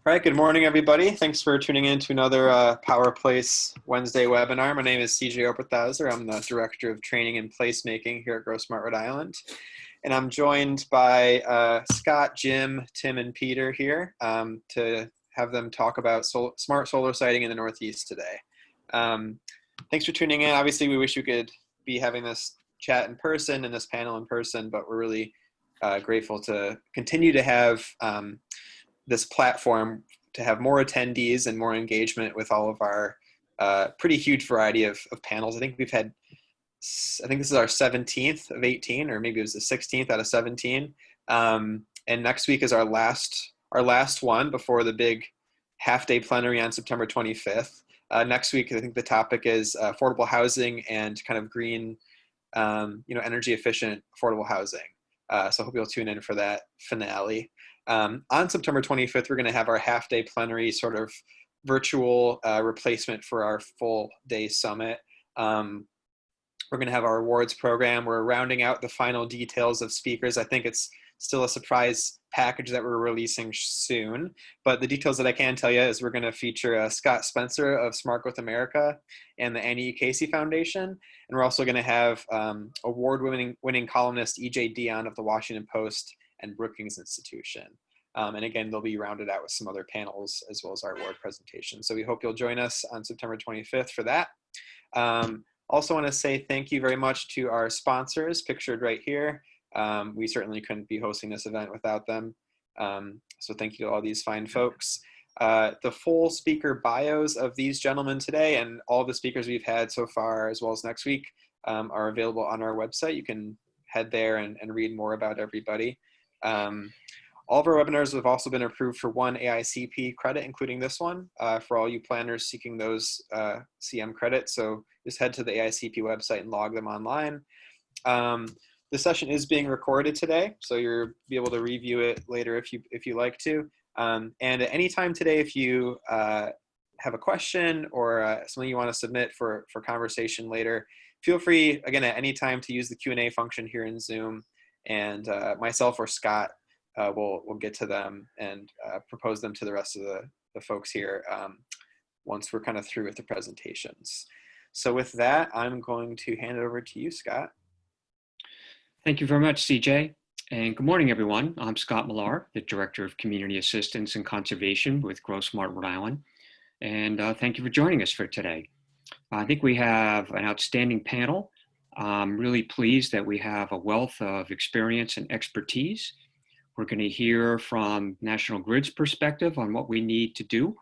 All right, good morning, everybody. Thanks for tuning in to another Power Place Wednesday webinar. My name is CJ Oberthauser. I'm the Director of Training and Placemaking here at Grow Smart, Rhode Island. And I'm joined by Scott, Jim, Tim, and Peter here to have them talk about smart solar siting in the Northeast today. Thanks for tuning in. Obviously, we wish you could be having this chat in person and this panel in person, but we're really grateful to continue to have this platform to have more attendees and more engagement with all of our pretty huge variety of panels. I think we've had, I think this is our 17th of 18, or maybe it was the 16th out of 17. And next week is our last one before the big half-day plenary on September 25th. Next week, I think the topic is affordable housing and kind of green, energy efficient affordable housing. So I hope you'll tune in for that finale. On September 25th, we're going to have our half-day plenary sort of virtual replacement for our full-day summit. We're going to have our awards program. We're rounding out the final details of speakers. I think it's still a surprise package that we're releasing soon. But the details that I can tell you is we're going to feature Scott Spencer of Smart Growth America and the Annie Casey Foundation. And we're also going to have award-winning columnist E.J. Dion of the Washington Post and Brookings Institution. And again, they'll be rounded out with some other panels as well as our award presentation. So we hope you'll join us on September 25th for that. Also want to say thank you very much to our sponsors pictured right here. We certainly couldn't be hosting this event without them. So thank you to all these fine folks. The full speaker bios of these gentlemen today and all the speakers we've had so far, as well as next week, are available on our website. You can head there and read more about everybody. All of our webinars have also been approved for one AICP credit, including this one, for all you planners seeking those CM credits. So just head to the AICP website and log them online. The session is being recorded today, so you'll be able to review it later if you like to. And at any time today, if you have a question or something you want to submit for conversation later, feel free, again, at any time to use the Q&A function here in Zoom, and myself or Scott we'll get to them and propose them to the rest of the folks here once we're kind of through with the presentations. So with that, I'm going to hand it over to you, Scott. Thank you very much, CJ. And good morning, everyone. I'm Scott Millar, the Director of Community Assistance and Conservation with Grow Smart, Rhode Island. And thank you for joining us for today. I think we have an outstanding panel. I'm really pleased that we have a wealth of experience and expertise. We're going to hear from National Grid's perspective on what we need to do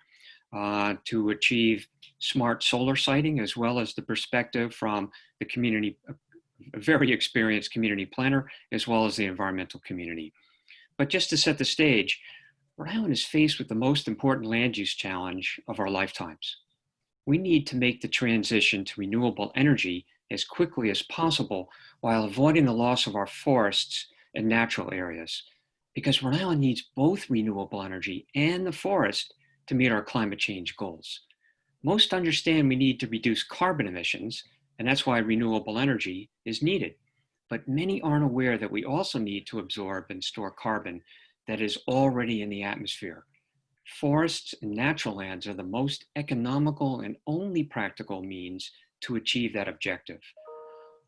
to achieve smart solar siting, as well as the perspective from the community, a very experienced community planner, as well as the environmental community. But just to set the stage, Rhode Island is faced with the most important land use challenge of our lifetimes. We need to make the transition to renewable energy as quickly as possible while avoiding the loss of our forests and natural areas, because Rhode Island needs both renewable energy and the forest to meet our climate change goals. Most understand we need to reduce carbon emissions, and that's why renewable energy is needed. But many aren't aware that we also need to absorb and store carbon that is already in the atmosphere. Forests and natural lands are the most economical and only practical means to achieve that objective.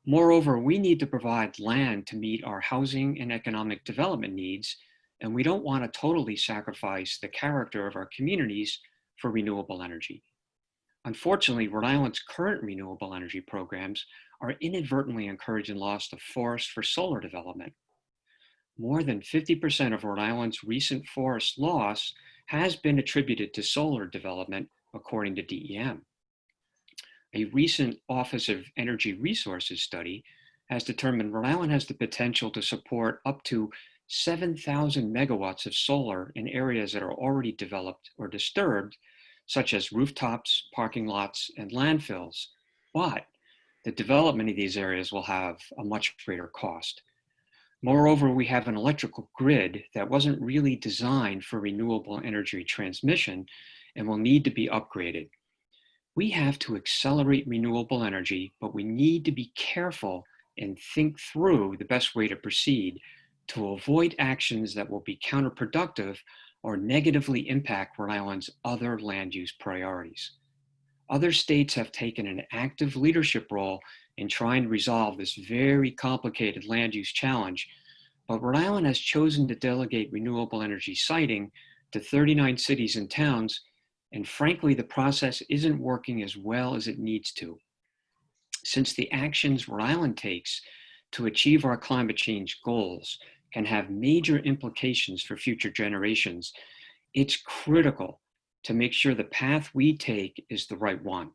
Moreover, we need to provide land to meet our housing and economic development needs, and we don't want to totally sacrifice the character of our communities for renewable energy. Unfortunately, Rhode Island's current renewable energy programs are inadvertently encouraging loss of forest for solar development. More than 50% of Rhode Island's recent forest loss has been attributed to solar development, according to DEM. A recent Office of Energy Resources study has determined Rhode Island has the potential to support up to 7,000 megawatts of solar in areas that are already developed or disturbed, such as rooftops, parking lots, and landfills. But the development of these areas will have a much greater cost. Moreover, we have an electrical grid that wasn't really designed for renewable energy transmission and will need to be upgraded. We have to accelerate renewable energy, but we need to be careful and think through the best way to proceed to avoid actions that will be counterproductive or negatively impact Rhode Island's other land use priorities. Other states have taken an active leadership role in trying to resolve this very complicated land use challenge, but Rhode Island has chosen to delegate renewable energy siting to 39 cities and towns, and frankly, the process isn't working as well as it needs to. Since the actions Rhode Island takes to achieve our climate change goals can have major implications for future generations, it's critical to make sure the path we take is the right one.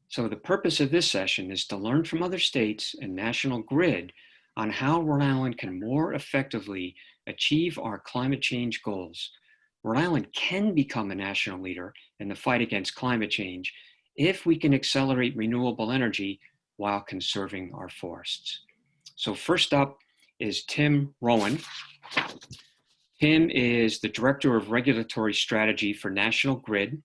So the purpose of this session is to learn from other states and National Grid on how Rhode Island can more effectively achieve our climate change goals. Rhode Island can become a national leader in the fight against climate change if we can accelerate renewable energy while conserving our forests. So first up is Tim Rowan. Tim is the Director of Regulatory Strategy for National Grid.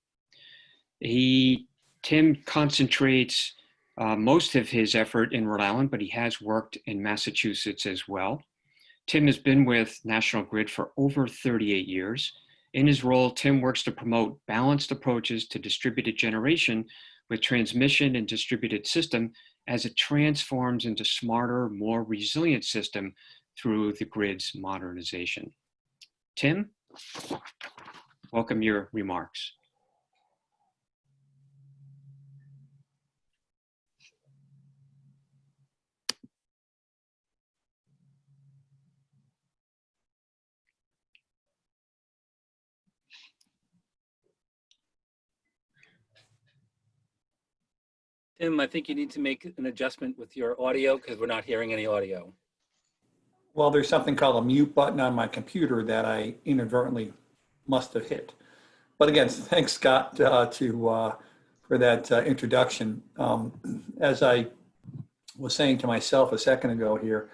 Tim concentrates most of his effort in Rhode Island, but he has worked in Massachusetts as well. Tim has been with National Grid for over 38 years. In his role, Tim works to promote balanced approaches to distributed generation with transmission and distributed system as it transforms into smarter, more resilient system through the grid's modernization. Tim, welcome your remarks. Tim, I think you need to make an adjustment with your audio because we're not hearing any audio. Well, there's something called a mute button on my computer that I inadvertently must have hit. But again, thanks, Scott, for that introduction. As I was saying to myself a second ago here,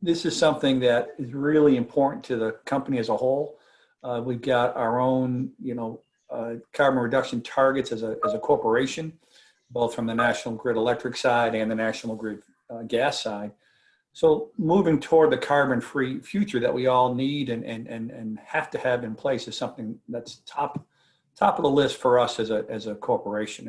this is something that is really important to the company as a whole. We've got our own, carbon reduction targets as a corporation, both from the National Grid electric side and the National Grid gas side. So moving toward the carbon-free future that we all need and have to have in place is something that's top of the list for us as a corporation.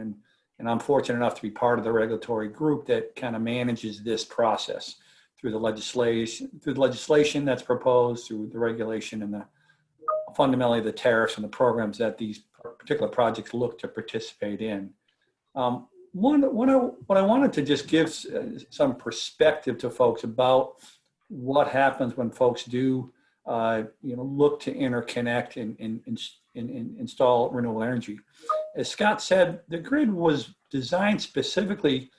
And I'm fortunate enough to be part of the regulatory group that kind of manages this process through the legislation that's proposed, through the regulation and fundamentally the tariffs and the programs that these particular projects look to participate in. What I wanted to just give some perspective to folks about what happens when folks do, look to interconnect and install renewable energy. As Scott said, the grid was designed specifically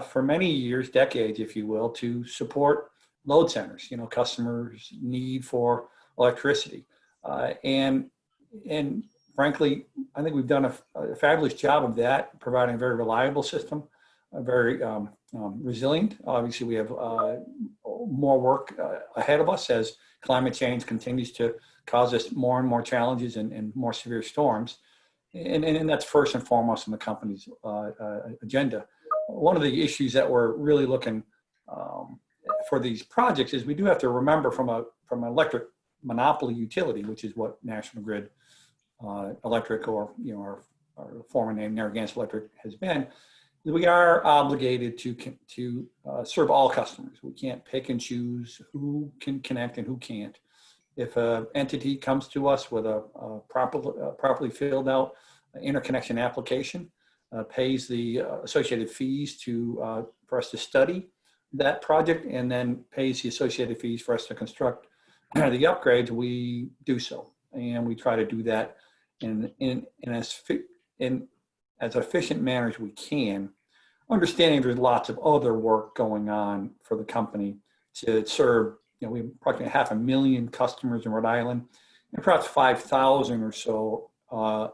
for many years, decades, if you will, to support load centers, customers' need for electricity. And frankly, I think we've done a fabulous job of that, providing a very reliable system, very resilient. Obviously, we have more work ahead of us as climate change continues to cause us more and more challenges and more severe storms. And that's first and foremost on the company's agenda. One of the issues that we're really looking for these projects is we do have to remember from an electric monopoly utility, which is what National Grid Electric or our former name Narragansett Electric has been, we are obligated to serve all customers. We can't pick and choose who can connect and who can't. If an entity comes to us with a properly filled out interconnection application, pays the associated fees for us to study that project, and then pays the associated fees for us to construct the upgrades, we do so. And we try to do that in as efficient manner as we can, understanding there's lots of other work going on for the company to serve, we have approximately 500,000 customers in Rhode Island, and perhaps 5,000 or so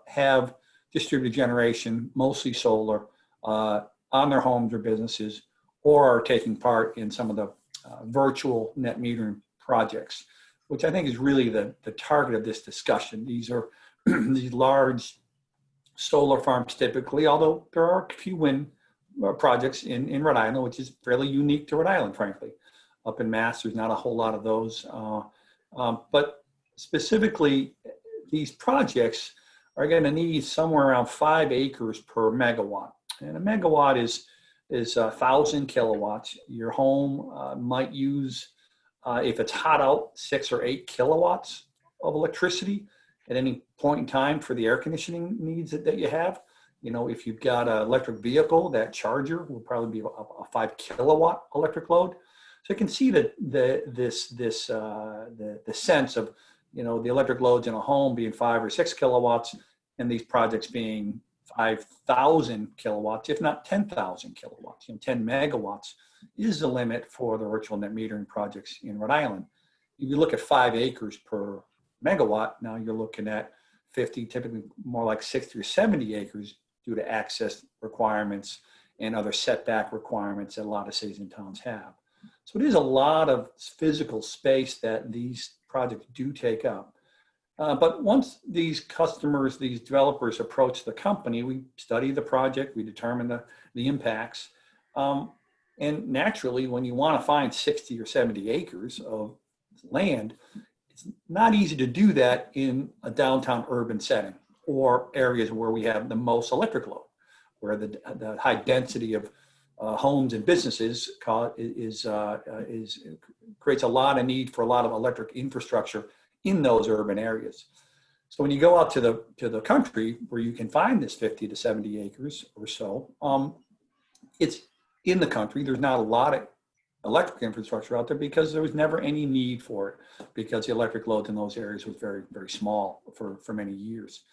have distributed generation, mostly solar, on their homes or businesses, or are taking part in some of the virtual net metering projects, which I think is really the target of this discussion. These are these large solar farms typically, although there are a few wind projects in Rhode Island, which is fairly unique to Rhode Island, frankly. Up in Mass, there's not a whole lot of those. But specifically, these projects are going to need somewhere around 5 acres per megawatt. And a megawatt is 1,000 kilowatts. Your home might use, if it's hot out, 6 or 8 kilowatts of electricity at any point in time for the air conditioning needs that you have. You know, if you've got an electric vehicle, that charger will probably be a 5 kilowatt electric load. So you can see that the sense of, you know, the electric loads in a home being 5 or 6 kilowatts, and these projects being 5,000 kilowatts, if not 10,000 kilowatts. You know, 10 megawatts is the limit for the virtual net metering projects in Rhode Island. If you look at 5 acres per megawatt, now you're looking at 50, typically more like 60 or 70 acres due to access requirements and other setback requirements that a lot of cities and towns have. So it is a lot of physical space that these projects do take up. But once these customers, these developers approach the company, we study the project, we determine the impacts. And naturally, when you want to find 60 or 70 acres of land, it's not easy to do that in a downtown urban setting or areas where we have the most electric load, where the high density of homes and businesses creates a lot of need for a lot of electric infrastructure in those urban areas. So when you go out to the country where you can find this 50 to 70 acres or so, it's in the country. There's not a lot of electric infrastructure out there because there was never any need for it, because the electric load in those areas was very, very small for many years.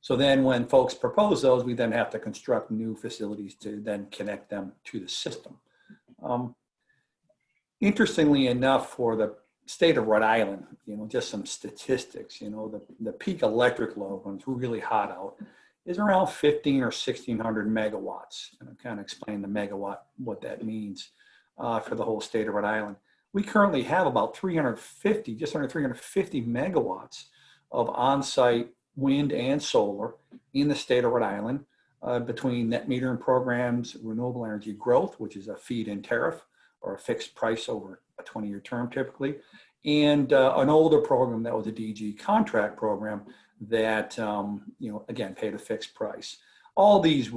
So then when folks propose those, we then have to construct new facilities to then connect them to the system. Interestingly enough, for the state of Rhode Island, you know, just some statistics, you know, the peak electric load when it's really hot out is around 1,500 or 1,600 megawatts. And I'll kind of explain the megawatt, what that means for the whole state of Rhode Island. We currently have about 350, just under 350 megawatts of on-site wind and solar in the state of Rhode Island, between net metering programs, renewable energy growth, which is a feed-in tariff or a fixed price over a 20-year term typically, and an older program that was a DG contract program that, you know, again, paid a fixed price. All these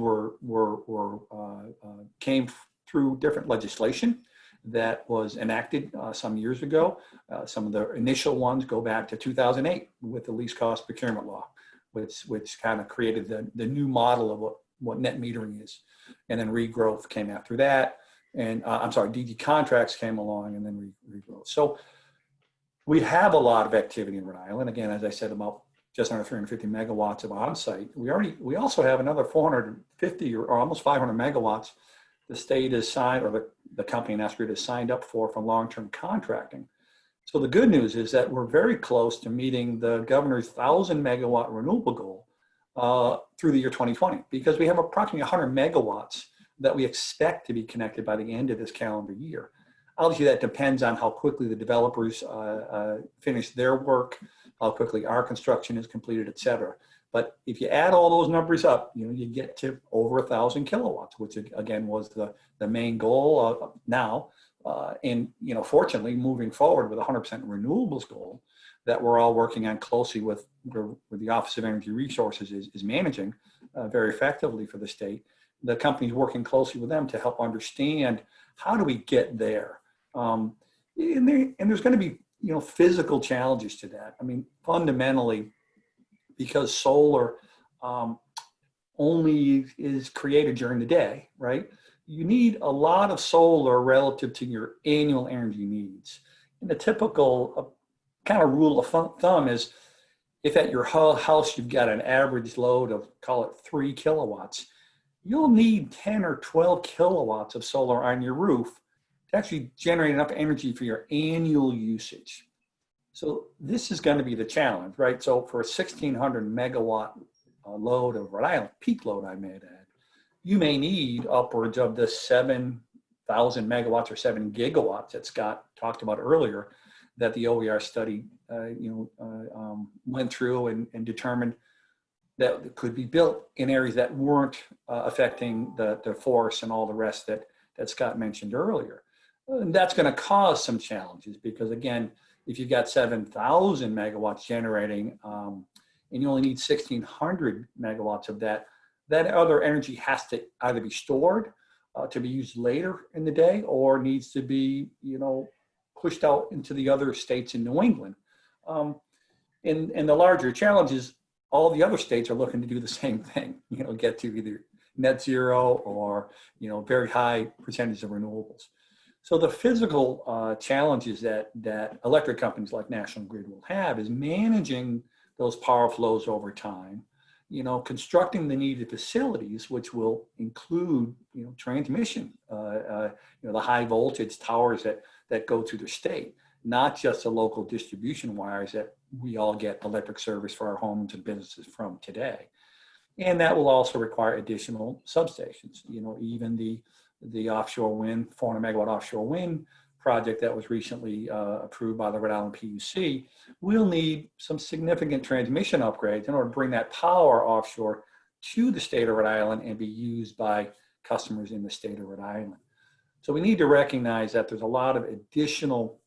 came through different legislation that was enacted some years ago. Some of the initial ones go back to 2008 with the least cost procurement law, which kind of created the new model of what net metering is. And then regrowth came after that. And DG contracts came along and then regrowth. So we have a lot of activity in Rhode Island. Again, as I said, about just under 350 megawatts of on-site. We also have another 450 or almost 500 megawatts the state has signed, or the company in Escrow has signed up for long-term contracting. So the good news is that we're very close to meeting the governor's 1,000 megawatt renewable goal through the year 2020, because we have approximately 100 megawatts that we expect to be connected by the end of this calendar year. Obviously, that depends on how quickly the developers finish their work, how quickly our construction is completed, et cetera. But if you add all those numbers up, you know, you get to over 1,000 kilowatts, which again was the main goal now. And, you know, fortunately, moving forward with a 100% renewables goal that we're all working on closely with the Office of Energy Resources is managing very effectively for the state. The company's working closely with them to help understand how do we get there. And there's going to be, you know, physical challenges to that. I mean, fundamentally, because solar only is created during the day, right? You need a lot of solar relative to your annual energy needs. And the typical kind of rule of thumb is if at your house you've got an average load of, call it 3 kilowatts, you'll need 10 or 12 kilowatts of solar on your roof to actually generate enough energy for your annual usage. So this is going to be the challenge, right? So for a 1,600 megawatt load of Rhode Island, peak load I may add, you may need upwards of the 7,000 megawatts or 7 gigawatts that Scott talked about earlier, that the OER study went through and determined that could be built in areas that weren't affecting the forest and all the rest that Scott mentioned earlier. And that's going to cause some challenges because, again, if you've got 7,000 megawatts generating, and you only need 1,600 megawatts of that, that other energy has to either be stored to be used later in the day, or needs to be, pushed out into the other states in New England. And the larger challenge is all the other states are looking to do the same thing, get to either net zero or, very high percentage of renewables. So the physical challenges that electric companies like National Grid will have is managing those power flows over time, constructing the needed facilities, which will include, transmission, the high voltage towers that go through the state, not just the local distribution wires that we all get electric service for our homes and businesses from today. And that will also require additional substations. Even the offshore wind, 400 megawatt offshore wind project that was recently approved by the Rhode Island PUC will need some significant transmission upgrades in order to bring that power offshore to the state of Rhode Island and be used by customers in the state of Rhode Island. So we need to recognize that there's a lot of additional,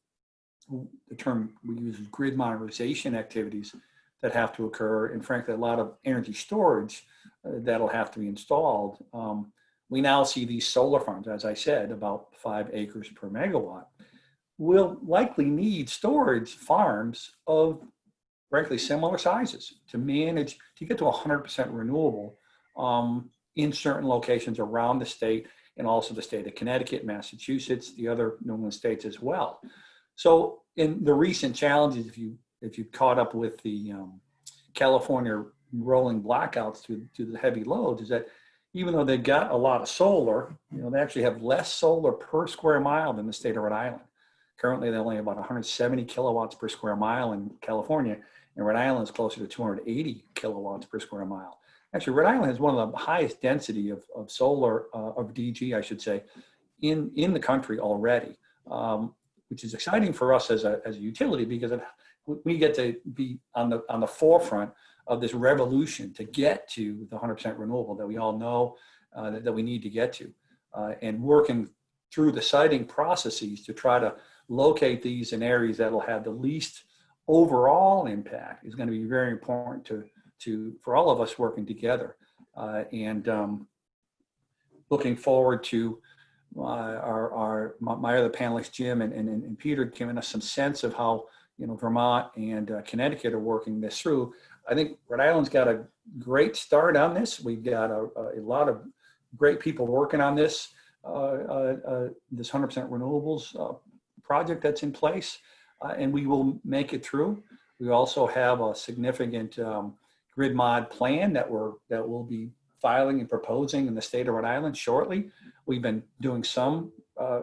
the term we use is grid modernization activities that have to occur, and frankly, a lot of energy storage that'll have to be installed. We now see these solar farms, as I said, about 5 acres per megawatt, will likely need storage farms of, frankly, similar sizes to manage, to get to 100% renewable in certain locations around the state, and also the state of Connecticut, Massachusetts, the other New England states as well. So in the recent challenges, if you caught up with the California rolling blackouts to the heavy loads, is that even though they've got a lot of solar, they actually have less solar per square mile than the state of Rhode Island. Currently, they only have about 170 kilowatts per square mile in California, and Rhode Island is closer to 280 kilowatts per square mile. Actually, Rhode Island has one of the highest density of solar, of DG, I should say, in the country already, which is exciting for us as a utility, because we get to be on the forefront of this revolution to get to the 100% renewable that we all know that we need to get to, and working through the siting processes to try to locate these in areas that will have the least overall impact is going to be very important for all of us working together, and looking forward to my other panelists, Jim and Peter, giving us some sense of how Vermont and Connecticut are working this through. I think Rhode Island's got a great start on this. We've got a lot of great people working on this 100% renewables project that's in place, and we will make it through. We also have a significant grid mod plan that we'll be filing and proposing in the state of Rhode Island shortly. We've been doing some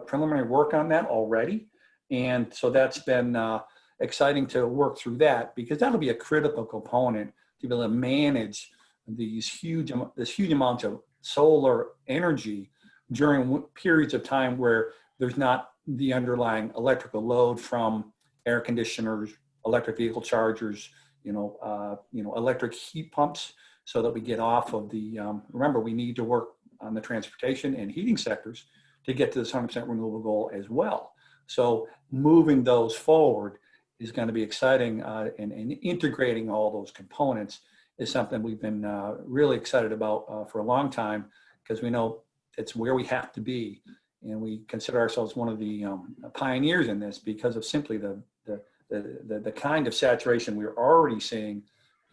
preliminary work on that already, and so that's been exciting to work through that, because that'll be a critical component to be able to manage this huge amount of solar energy during periods of time where there's not the underlying electrical load from air conditioners, electric vehicle chargers, electric heat pumps, so that we get off of the, remember, we need to work on the transportation and heating sectors to get to this 100% renewable goal as well. So moving those forward is going to be exciting, and integrating all those components is something we've been really excited about for a long time, because we know it's where we have to be, and we consider ourselves one of the pioneers in this because of simply the kind of saturation we're already seeing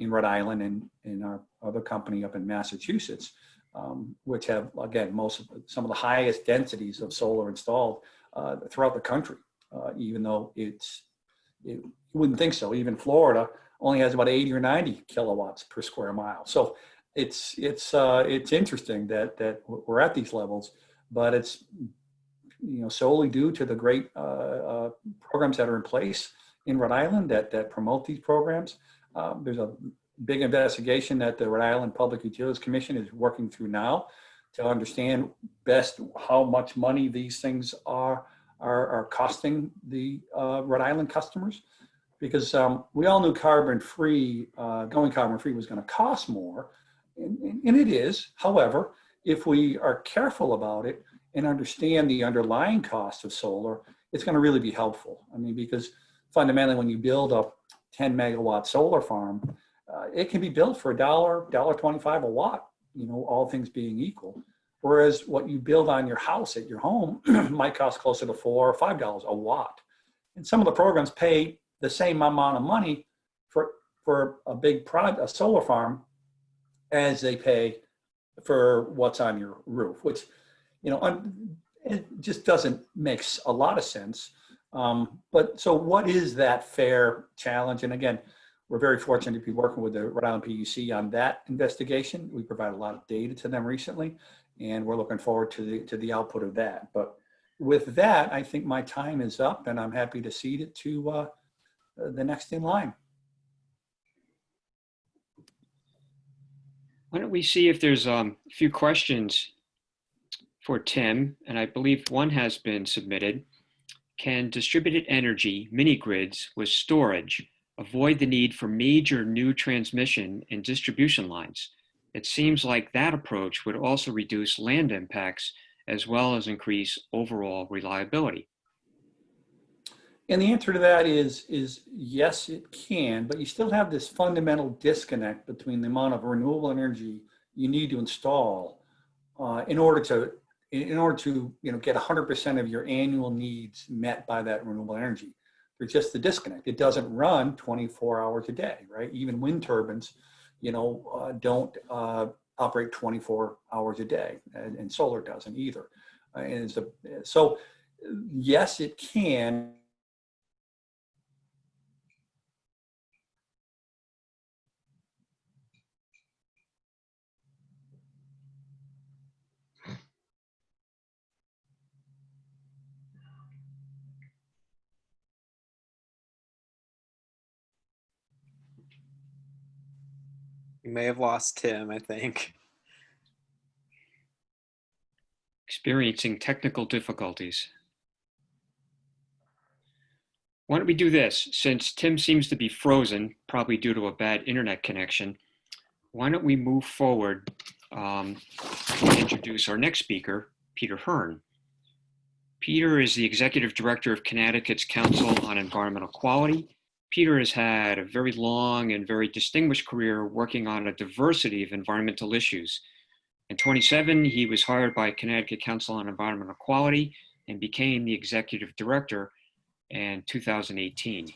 in Rhode Island and in our other company up in Massachusetts, which have, again, some of the highest densities of solar installed throughout the country, even though you wouldn't think so. Even Florida only has about 80 or 90 kilowatts per square mile. So it's interesting that we're at these levels, but it's solely due to the great programs that are in place in Rhode Island that promote these programs. There's a big investigation that the Rhode Island Public Utilities Commission is working through now to understand best how much money these things are costing the Rhode Island customers, because we all knew going carbon-free was going to cost more, and it is. However, if we are careful about it and understand the underlying cost of solar, it's going to really be helpful. I mean, because fundamentally, when you build a 10 megawatt solar farm, it can be built for $1.25 a watt, all things being equal. Whereas what you build on your house at your home might cost closer to $4 or $5 a watt. And some of the programs pay the same amount of money for a big a solar farm as they pay for what's on your roof, which, it just doesn't make a lot of sense. But so what is that fair challenge? And again, we're very fortunate to be working with the Rhode Island PUC on that investigation. We provide a lot of data to them recently, and we're looking forward to the output of that. But with that, I think my time is up, and I'm happy to cede it to the next in line. Why don't we see if there's a few questions for Tim, and I believe one has been submitted. Can distributed energy mini-grids with storage avoid the need for major new transmission and distribution lines? It seems like that approach would also reduce land impacts as well as increase overall reliability. And the answer to that is yes, it can, but you still have this fundamental disconnect between the amount of renewable energy you need to install in order to get 100% of your annual needs met by that renewable energy. There's just the disconnect. It doesn't run 24 hours a day, right? Even wind turbines, don't operate 24 hours a day, and solar doesn't either. So yes, it can. We may have lost Tim, I think. Experiencing technical difficulties. Why don't we do this? Since Tim seems to be frozen, probably due to a bad internet connection, why don't we move forward and introduce our next speaker, Peter Hearn. Peter is the Executive Director of Connecticut's Council on Environmental Quality. Peter has had a very long and very distinguished career working on a diversity of environmental issues. In 2007, he was hired by Connecticut Council on Environmental Quality and became the Executive Director in 2018.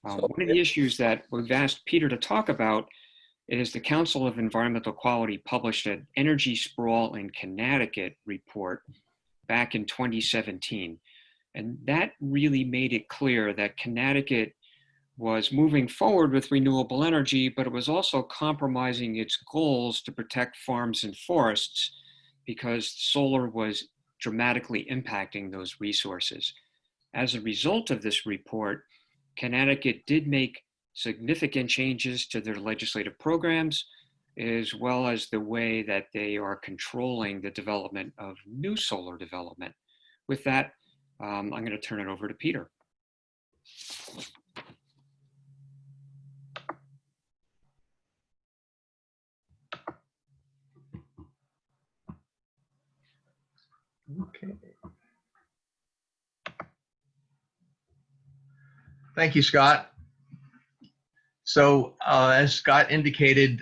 One of the issues that we've asked Peter to talk about is the Council of Environmental Quality published an Energy Sprawl in Connecticut report back in 2017. And that really made it clear that Connecticut was moving forward with renewable energy, but it was also compromising its goals to protect farms and forests because solar was dramatically impacting those resources. As a result of this report, Connecticut did make significant changes to their legislative programs, as well as the way that they are controlling the development of new solar development. With that, I'm going to turn it over to Peter. Okay. Thank you, Scott. So as Scott indicated,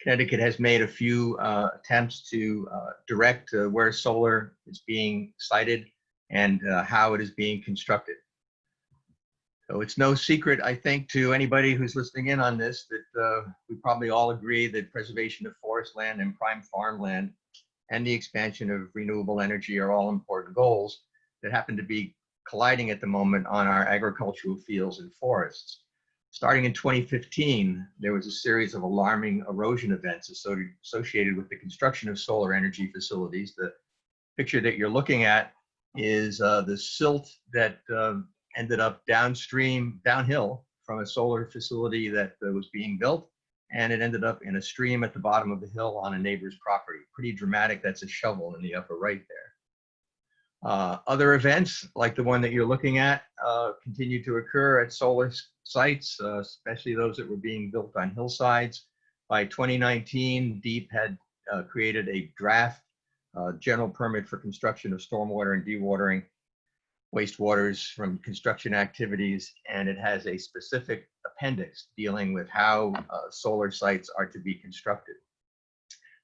Connecticut has made a few attempts to direct where solar is being sited and how it is being constructed. So it's no secret, I think, to anybody who's listening in on this that we probably all agree that preservation of forest land and prime farmland and the expansion of renewable energy are all important goals that happen to be colliding at the moment on our agricultural fields and forests. Starting in 2015, there was a series of alarming erosion events associated with the construction of solar energy facilities. The picture that you're looking at is the silt that ended up downhill from a solar facility that was being built, and it ended up in a stream at the bottom of the hill on a neighbor's property. Pretty dramatic. That's a shovel in the upper right there. Other events, like the one that you're looking at, continue to occur at solar sites, especially those that were being built on hillsides. By 2019, DEEP had created a draft general permit for construction of stormwater and dewatering wastewaters from construction activities, and it has a specific appendix dealing with how solar sites are to be constructed.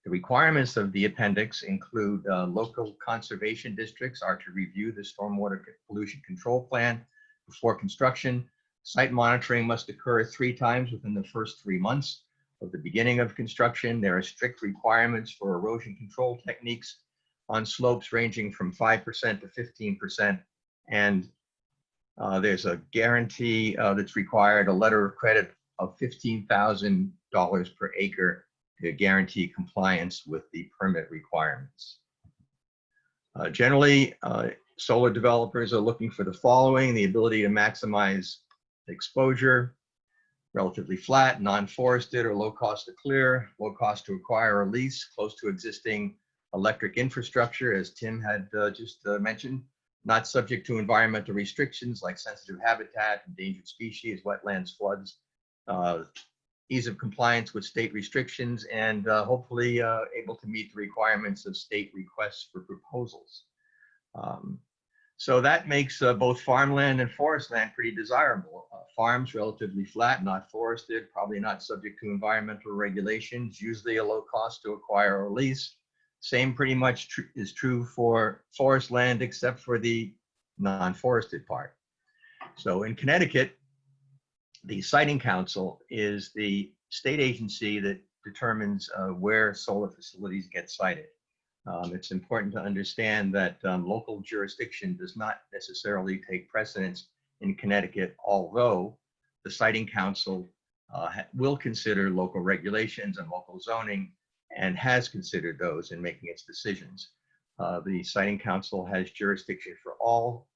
The requirements of the appendix include local conservation districts are to review the stormwater pollution control plan before construction. Site monitoring must occur 3 times within the first 3 months of the beginning of construction. There are strict requirements for erosion control techniques on slopes ranging from 5% to 15%. And there's a guarantee that's required, a letter of credit of $15,000 per acre to guarantee compliance with the permit requirements. Generally, solar developers are looking for the following: the ability to maximize exposure, relatively flat, non-forested or low cost to clear, low cost to acquire or lease, close to existing electric infrastructure, as Tim had just mentioned, not subject to environmental restrictions like sensitive habitat, endangered species, wetlands, floods, ease of compliance with state restrictions, and hopefully able to meet the requirements of state requests for proposals. So that makes both farmland and forest land pretty desirable. Farms relatively flat, not forested, probably not subject to environmental regulations, usually a low cost to acquire or lease. Same pretty much is true for forest land, except for the non-forested part. So in Connecticut, the Siting Council is the state agency that determines where solar facilities get sited. It's important to understand that local jurisdiction does not necessarily take precedence in Connecticut, although the Siting Council will consider local regulations and local zoning, and has considered those in making its decisions. The Siting Council has jurisdiction for all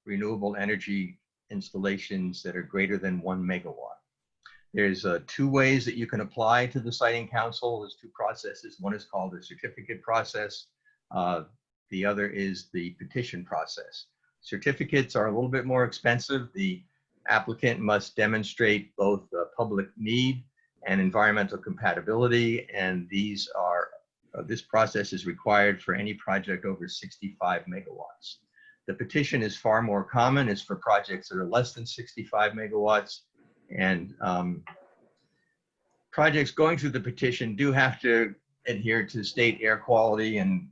renewable energy installations that are greater than 1 megawatt. There's 2 ways that you can apply to the Siting Council. There's 2 processes. One is called the certificate process. The other is the petition process. Certificates are a little bit more expensive. The applicant must demonstrate both public need and environmental compatibility, and these are this process is required for any project over 65 megawatts. The petition is far more common. It's for projects that are less than 65 megawatts, and projects going through the petition do have to adhere to state air quality and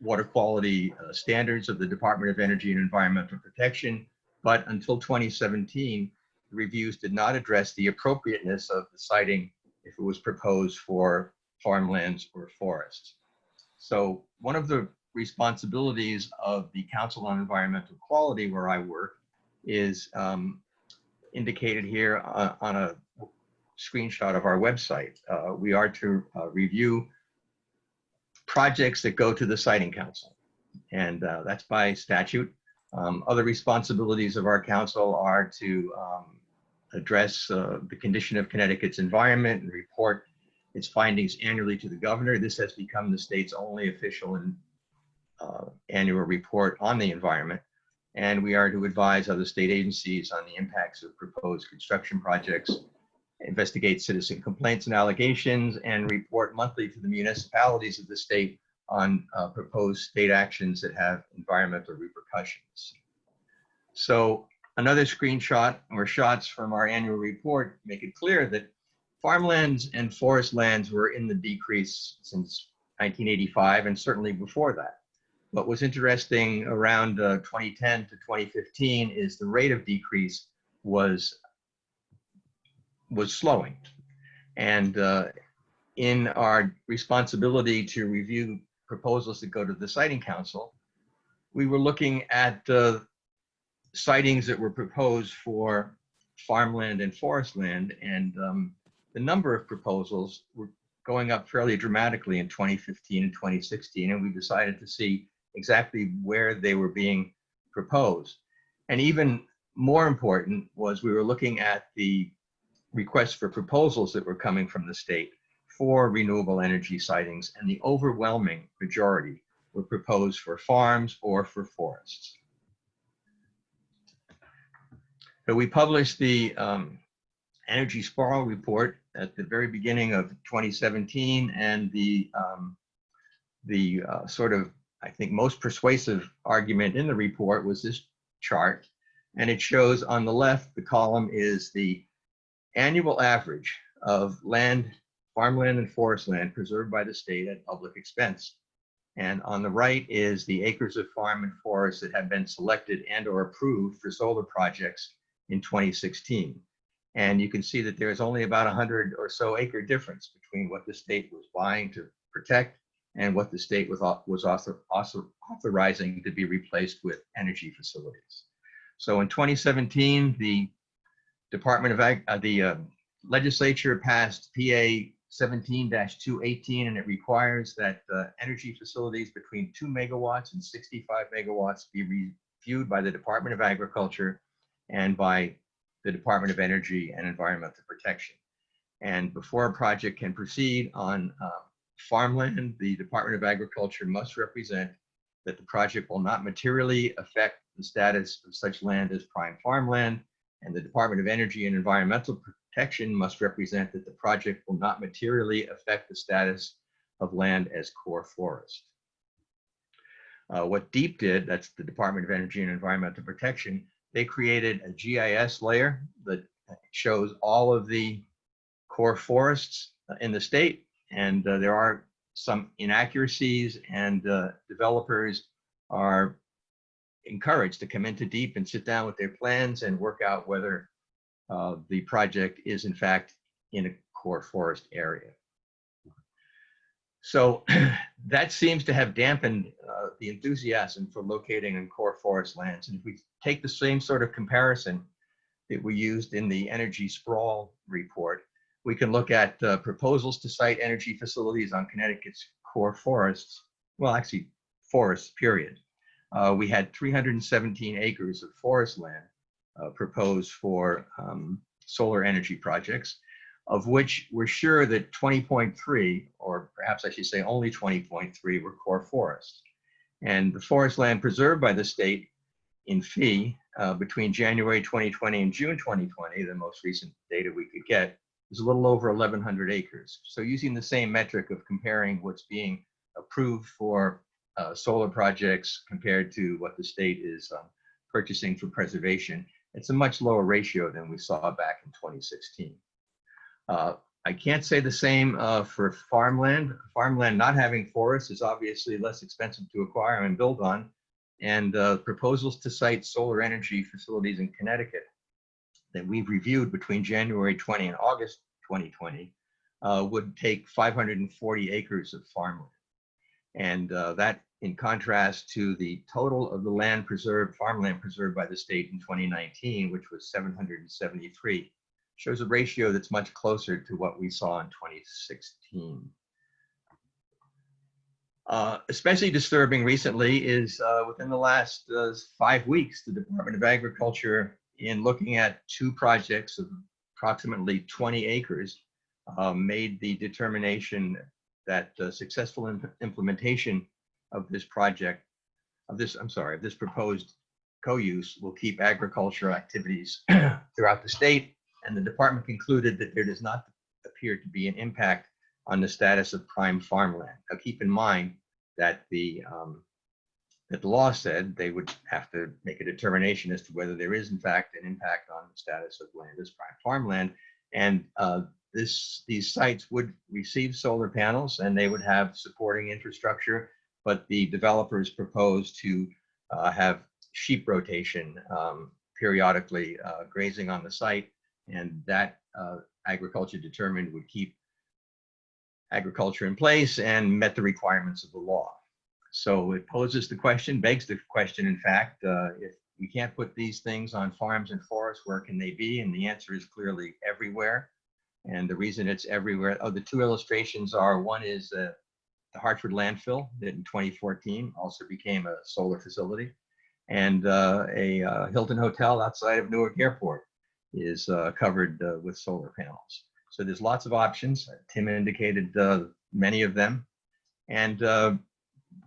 water quality standards of the Department of Energy and Environmental Protection, but until 2017, the reviews did not address the appropriateness of the siting if it was proposed for farmlands or forests. So one of the responsibilities of the Council on Environmental Quality, where I work, is indicated here on a screenshot of our website. We are to review projects that go to the Siting Council, and that's by statute. Other responsibilities of our council are to address the condition of Connecticut's environment and report its findings annually to the governor. This has become the state's only official and annual report on the environment. And we are to advise other state agencies on the impacts of proposed construction projects, investigate citizen complaints and allegations, and report monthly to the municipalities of the state on proposed state actions that have environmental repercussions. So another screenshot or shots from our annual report make it clear that farmlands and forest lands were in the decrease since 1985 and certainly before that. What was interesting around 2010 to 2015 is the rate of decrease was slowing. And in our responsibility to review proposals that go to the Siting Council, we were looking at sightings that were proposed for farmland and forest land, and the number of proposals were going up fairly dramatically in 2015 and 2016, and we decided to see exactly where they were being proposed. And even more important was we were looking at the requests for proposals that were coming from the state for renewable energy sightings, and the overwhelming majority were proposed for farms or for forests. So we published the Energy Spiral report at the very beginning of 2017, and the sort of, I think, most persuasive argument in the report was this chart, and it shows on the left, the column is the annual average of land, farmland and forest land preserved by the state at public expense. And on the right is the acres of farm and forest that have been selected and or approved for solar projects in 2016. And you can see that there's only about 100 or so acre difference between what the state was buying to protect and what the state was authorizing to be replaced with energy facilities. So in 2017, the legislature passed PA 17-218, and it requires that energy facilities between 2 megawatts and 65 megawatts be reviewed by the Department of Agriculture and by the Department of Energy and Environmental Protection. And before a project can proceed on farmland, the Department of Agriculture must represent that the project will not materially affect the status of such land as prime farmland, and the Department of Energy and Environmental Protection must represent that the project will not materially affect the status of land as core forest. What DEEP did, that's the Department of Energy and Environmental Protection, they created a GIS layer that shows all of the core forests in the state, and there are some inaccuracies, and developers are encouraged to come into DEEP and sit down with their plans and work out whether the project is in fact in a core forest area. So that seems to have dampened the enthusiasm for locating in core forest lands. And if we take the same sort of comparison that we used in the energy sprawl report, we can look at proposals to site energy facilities on Connecticut's core forests. Well, actually, forests, period. We had 317 acres of forest land proposed for solar energy projects, of which we're sure that 20.3, or perhaps I should say only 20.3, were core forests. And the forest land preserved by the state in fee between January 2020 and June 2020, the most recent data we could get, is a little over 1,100 acres. So using the same metric of comparing what's being approved for solar projects compared to what the state is purchasing for preservation, it's a much lower ratio than we saw back in 2016. I can't say the same for farmland. Farmland not having forests is obviously less expensive to acquire and build on. And proposals to site solar energy facilities in Connecticut that we've reviewed between January 20 and August 2020 would take 540 acres of farmland. And that, in contrast to the total of the land preserved, farmland preserved by the state in 2019, which was 773, shows a ratio that's much closer to what we saw in 2016. Especially disturbing recently is within the last 5 weeks, the Department of Agriculture, in looking at 2 projects of approximately 20 acres, made the determination that successful implementation of this project, of this proposed co-use will keep agricultural activities throughout the state. And the department concluded that there does not appear to be an impact on the status of prime farmland. Now keep in mind that the law said they would have to make a determination as to whether there is in fact an impact on the status of land as prime farmland. And these sites would receive solar panels and they would have supporting infrastructure, but the developers proposed to have sheep rotation periodically grazing on the site, and that agriculture determined would keep agriculture in place and met the requirements of the law. So it poses the question, begs the question, in fact, if we can't put these things on farms and forests, where can they be? And the answer is clearly everywhere. And the reason it's everywhere, the 2 illustrations are, one is the Hartford landfill that in 2014 also became a solar facility, and a Hilton Hotel outside of Newark Airport is covered with solar panels. So there's lots of options. Tim indicated many of them. And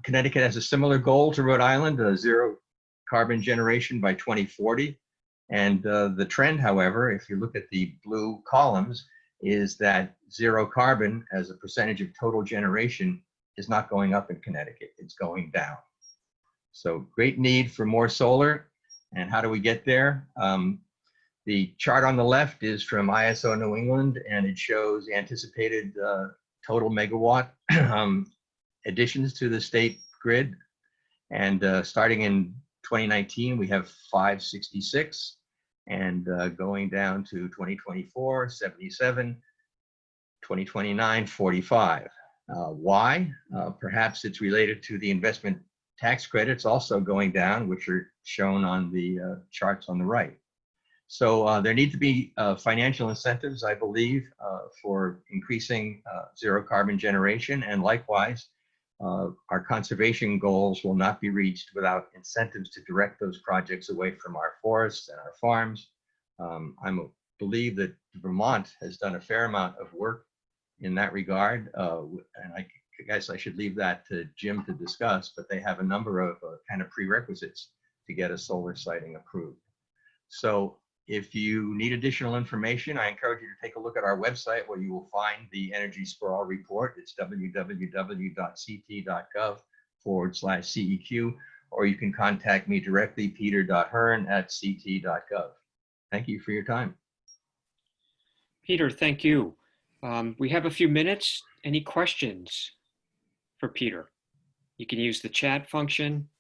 Connecticut has a similar goal to Rhode Island, zero carbon generation by 2040. And the trend, however, if you look at the blue columns, is that zero carbon as a percentage of total generation is not going up in Connecticut, it's going down. So great need for more solar. And how do we get there? The chart on the left is from ISO New England, and it shows anticipated total megawatt additions to the state grid. And starting in 2019, we have 566, and going down to 2024, 77, 2029, 45. Why? Perhaps it's related to the investment tax credits also going down, which are shown on the charts on the right. So there need to be financial incentives, I believe, for increasing zero carbon generation, and likewise, our conservation goals will not be reached without incentives to direct those projects away from our forests and our farms. I believe that Vermont has done a fair amount of work in that regard, and I guess I should leave that to Jim to discuss, but they have a number of kind of prerequisites to get a solar siting approved. So if you need additional information, I encourage you to take a look at our website where you will find the Energy Sprawl Report. It's www.ct.gov/CEQ, or you can contact me directly, peter.hearn@ct.gov. Thank you for your time. Peter, thank you. We have a few minutes. Any questions for Peter? You can use the chat function,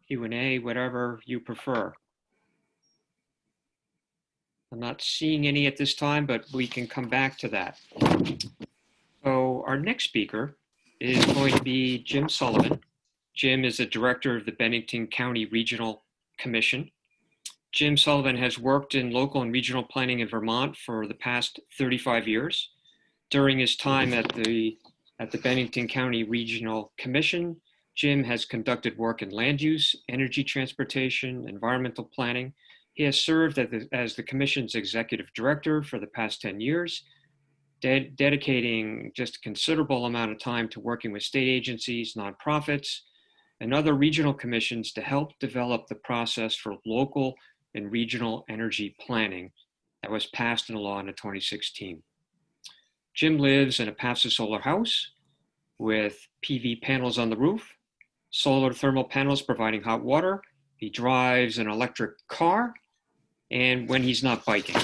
Q&A, whatever you prefer. I'm not seeing any at this time, but we can come back to that. So our next speaker is going to be Jim Sullivan. Jim is a director of the Bennington County Regional Commission. Jim Sullivan has worked in local and regional planning in Vermont for the past 35 years. During his time at the Bennington County Regional Commission, Jim has conducted work in land use, energy transportation, environmental planning. He has served as the Commission's executive director for the past 10 years, dedicating just a considerable amount of time to working with state agencies, nonprofits, and other regional commissions to help develop the process for local and regional energy planning that was passed into law in 2016. Jim lives in a passive solar house with PV panels on the roof, solar thermal panels providing hot water. He drives an electric car, and when he's not biking.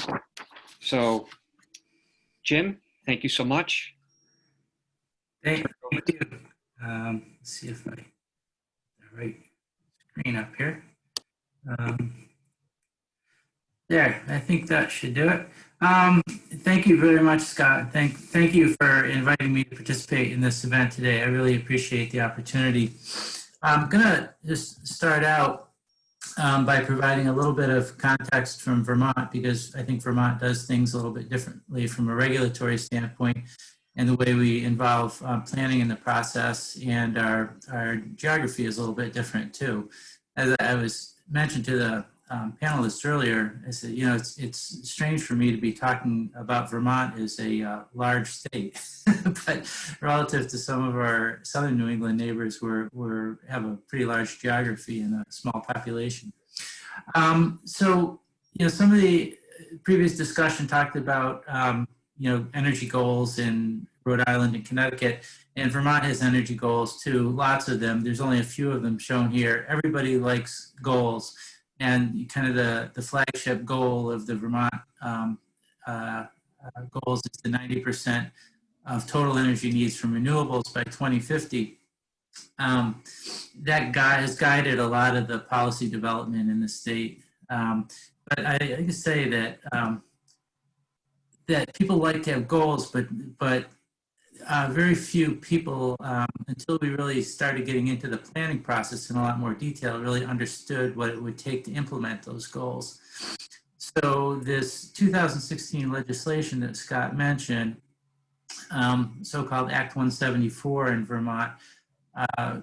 So, Jim, thank you so much. Thank you. Let's see if I have the right screen up here. There, I think that should do it. Thank you very much, Scott. Thank you for inviting me to participate in this event today. I really appreciate the opportunity. I'm gonna just start out by providing a little bit of context from Vermont, because I think Vermont does things a little bit differently from a regulatory standpoint, and the way we involve planning in the process, and our geography is a little bit different too. As I was mentioned to the panelists earlier, I said, you know, it's strange for me to be talking about Vermont as a large state, but relative to some of our southern New England neighbors, we have a pretty large geography and a small population. So, you know, some of the previous discussion talked about, you know, energy goals in Rhode Island and Connecticut, and Vermont has energy goals too, lots of them. There's only a few of them shown here. Everybody likes goals. And kind of the flagship goal of the Vermont goals is the 90% of total energy needs from renewables by 2050. That has guided a lot of the policy development in the state. But I can say that that people like to have goals, but very few people, until we really started getting into the planning process in a lot more detail, really understood what it would take to implement those goals. So this 2016 legislation that Scott mentioned, so-called Act 174 in Vermont,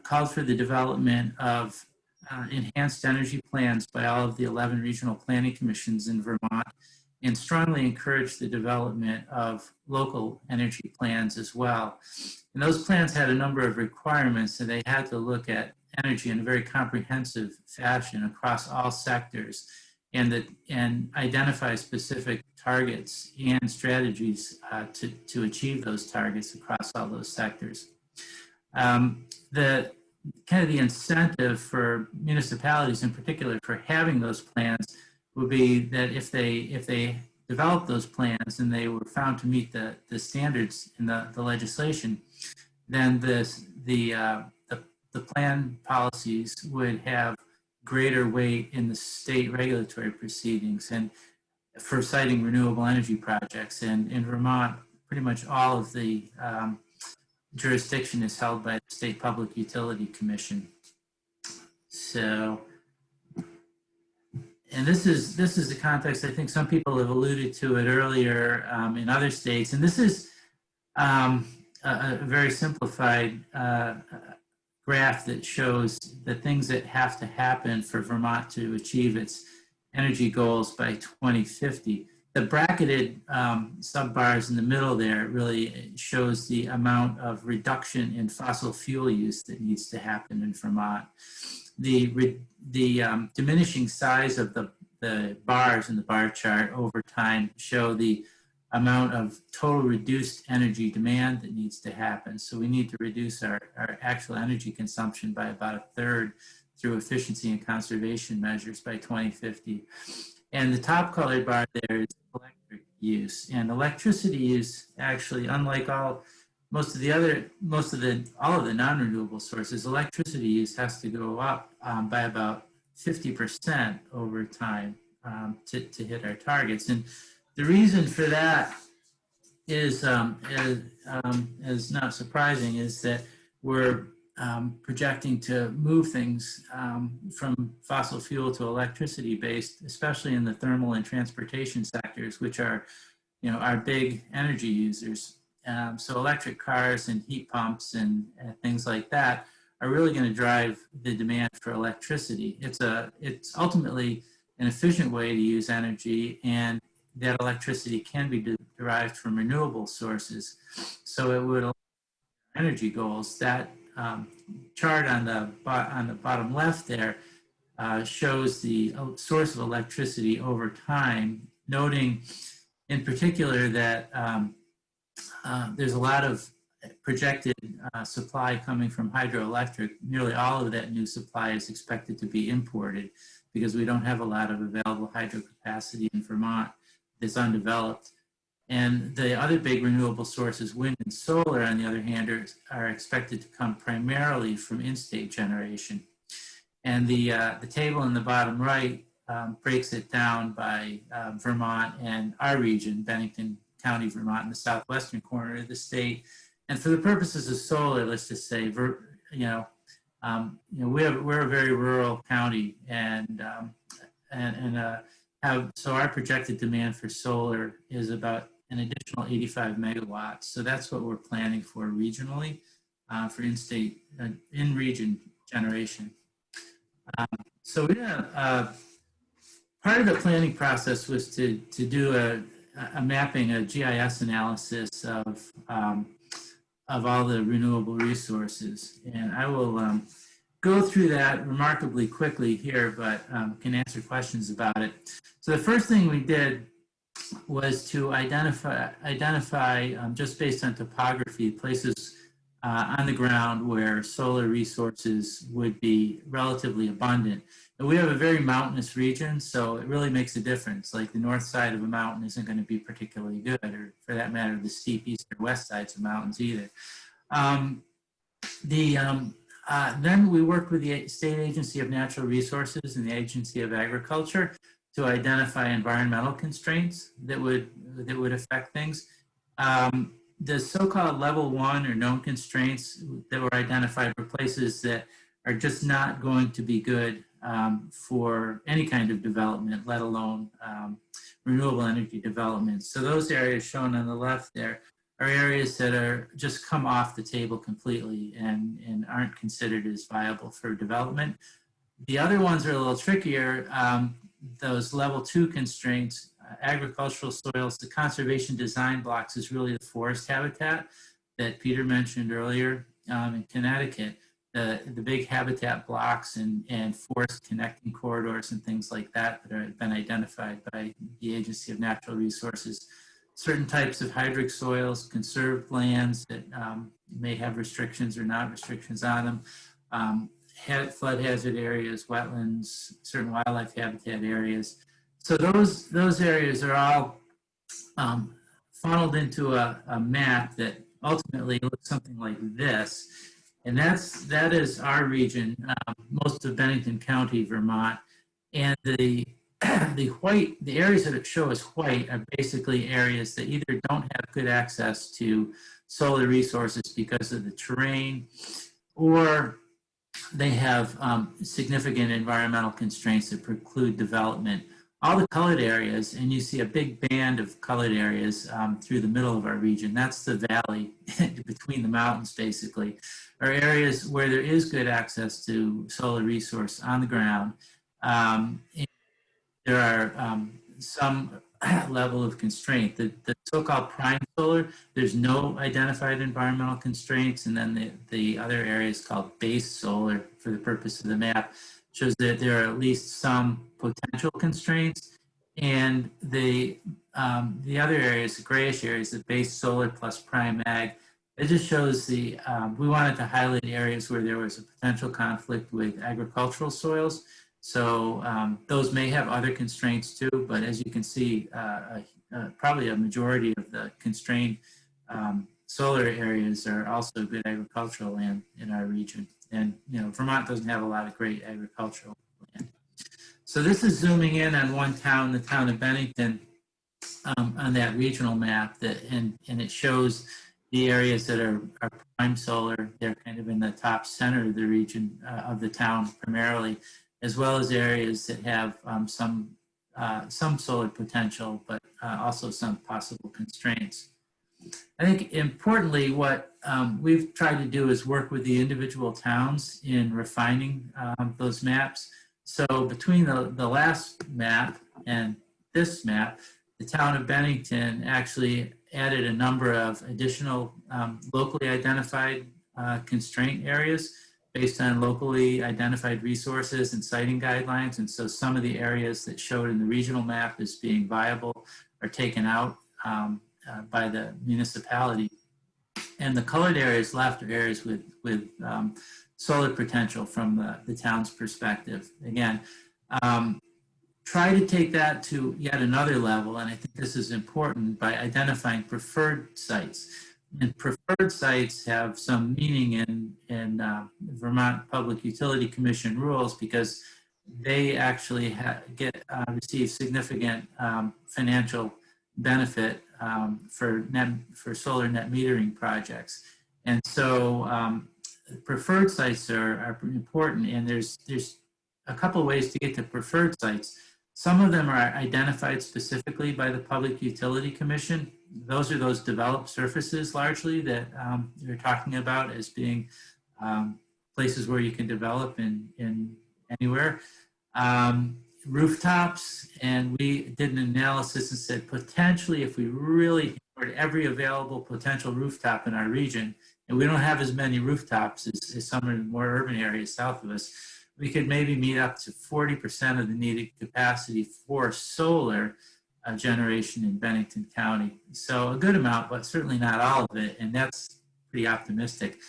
called for the development of enhanced energy plans by all of the 11 regional planning commissions in Vermont, and strongly encouraged the development of local energy plans as well. And those plans had a number of requirements, and they had to look at energy in a very comprehensive fashion across all sectors, and identify specific targets and strategies to achieve those targets across all those sectors. The kind of the incentive for municipalities in particular for having those plans would be that if they developed those plans and they were found to meet the standards in the legislation, then the plan policies would have greater weight in the state regulatory proceedings and for citing renewable energy projects. And in Vermont, pretty much all of the jurisdiction is held by the State Public Utility Commission. So, and this is the context. I think some people have alluded to it earlier in other states, and this is a very simplified graph that shows the things that have to happen for Vermont to achieve its energy goals by 2050. The bracketed sub-bars in the middle there really shows the amount of reduction in fossil fuel use that needs to happen in Vermont. The diminishing size of the bars in the bar chart over time show the amount of total reduced energy demand that needs to happen. So we need to reduce our actual energy consumption by about a third through efficiency and conservation measures by 2050. And the top colored bar there is electric use. And electricity use, actually, unlike all of the non-renewable sources, electricity use has to go up by about 50% over time to hit our targets. And the reason for that is not surprising, is that we're projecting to move things from fossil fuel to electricity based, especially in the thermal and transportation sectors, which are, our big energy users. So electric cars and heat pumps and things like that are really going to drive the demand for electricity. It's ultimately an efficient way to use energy, and that electricity can be derived from renewable sources. So it would energy goals. That chart on the bottom left there shows the source of electricity over time, noting in particular that there's a lot of projected supply coming from hydroelectric. Nearly all of that new supply is expected to be imported because we don't have a lot of available hydro capacity in Vermont that's undeveloped. And the other big renewable sources, wind and solar, on the other hand, are expected to come primarily from in-state generation. And the table in the bottom right breaks it down by Vermont and our region, Bennington County, Vermont, in the southwestern corner of the state. And for the purposes of solar, let's just say, we're a very rural county, so our projected demand for solar is about an additional 85 megawatts. So that's what we're planning for regionally for in-state, in-region generation. So part of the planning process was to do a mapping, a GIS analysis of all the renewable resources. And I will go through that remarkably quickly here, but can answer questions about it. So the first thing we did was to identify just based on topography, places on the ground where solar resources would be relatively abundant. And we have a very mountainous region, so it really makes a difference. Like the north side of a mountain isn't going to be particularly good, or for that matter, the steep east or west sides of mountains either. Then we worked with the State Agency of Natural Resources and the Agency of Agriculture to identify environmental constraints that would affect things. The so-called level 1 or known constraints that were identified were places that are just not going to be good for any kind of development, let alone renewable energy development. So those areas shown on the left there are areas that are just come off the table completely and aren't considered as viable for development. The other ones are a little trickier. Those level 2 constraints, agricultural soils, the conservation design blocks is really the forest habitat that Peter mentioned earlier in Connecticut. The big habitat blocks and forest connecting corridors and things like that have been identified by the Agency of Natural Resources. Certain types of hydric soils, conserved lands that may have restrictions or not restrictions on them. flood hazard areas, wetlands, certain wildlife habitat areas. So those areas are all funneled into a map that ultimately looks something like this. And that is our region, most of Bennington County, Vermont. And the areas that it shows white are basically areas that either don't have good access to solar resources because of the terrain, or they have significant environmental constraints that preclude development. All the colored areas, and you see a big band of colored areas through the middle of our region, that's the valley between the mountains basically, are areas where there is good access to solar resource on the ground. There are some level of constraint. The so-called prime solar, there's no identified environmental constraints, and then the other area is called base solar for the purpose of the map, shows that there are at least some potential constraints, and the other areas, the grayish areas, the base solar plus prime ag, it just shows we wanted to highlight areas where there was a potential conflict with agricultural soils. So those may have other constraints too, but as you can see, probably a majority of the constrained solar areas are also good agricultural land in our region. And Vermont doesn't have a lot of great agricultural land. So this is zooming in on one town, the town of Bennington, on that regional map, and it shows the areas that are prime solar. They're kind of in the top center of the region of the town primarily, as well as areas that have some solar potential, but also some possible constraints. I think importantly, what we've tried to do is work with the individual towns in refining those maps. So between the last map and this map, the town of Bennington actually added a number of additional locally identified constraint areas based on locally identified resources and siting guidelines. And so some of the areas that showed in the regional map as being viable are taken out by the municipality. And the colored areas left are areas with solar potential from the town's perspective. Again, try to take that to yet another level, and I think this is important, by identifying preferred sites. And preferred sites have some meaning in Vermont Public Utility Commission rules, because they actually receive significant financial benefit for solar net metering projects. And so preferred sites are important, and there's a couple of ways to get to preferred sites. Some of them are identified specifically by the Public Utility Commission. Those are those developed surfaces largely that you're talking about as being places where you can develop in anywhere. Rooftops, and we did an analysis and said potentially if we really ignored every available potential rooftop in our region, and we don't have as many rooftops as some of the more urban areas south of us, we could maybe meet up to 40% of the needed capacity for solar generation in Bennington County. So a good amount, but certainly not all of it, and that's pretty optimistic.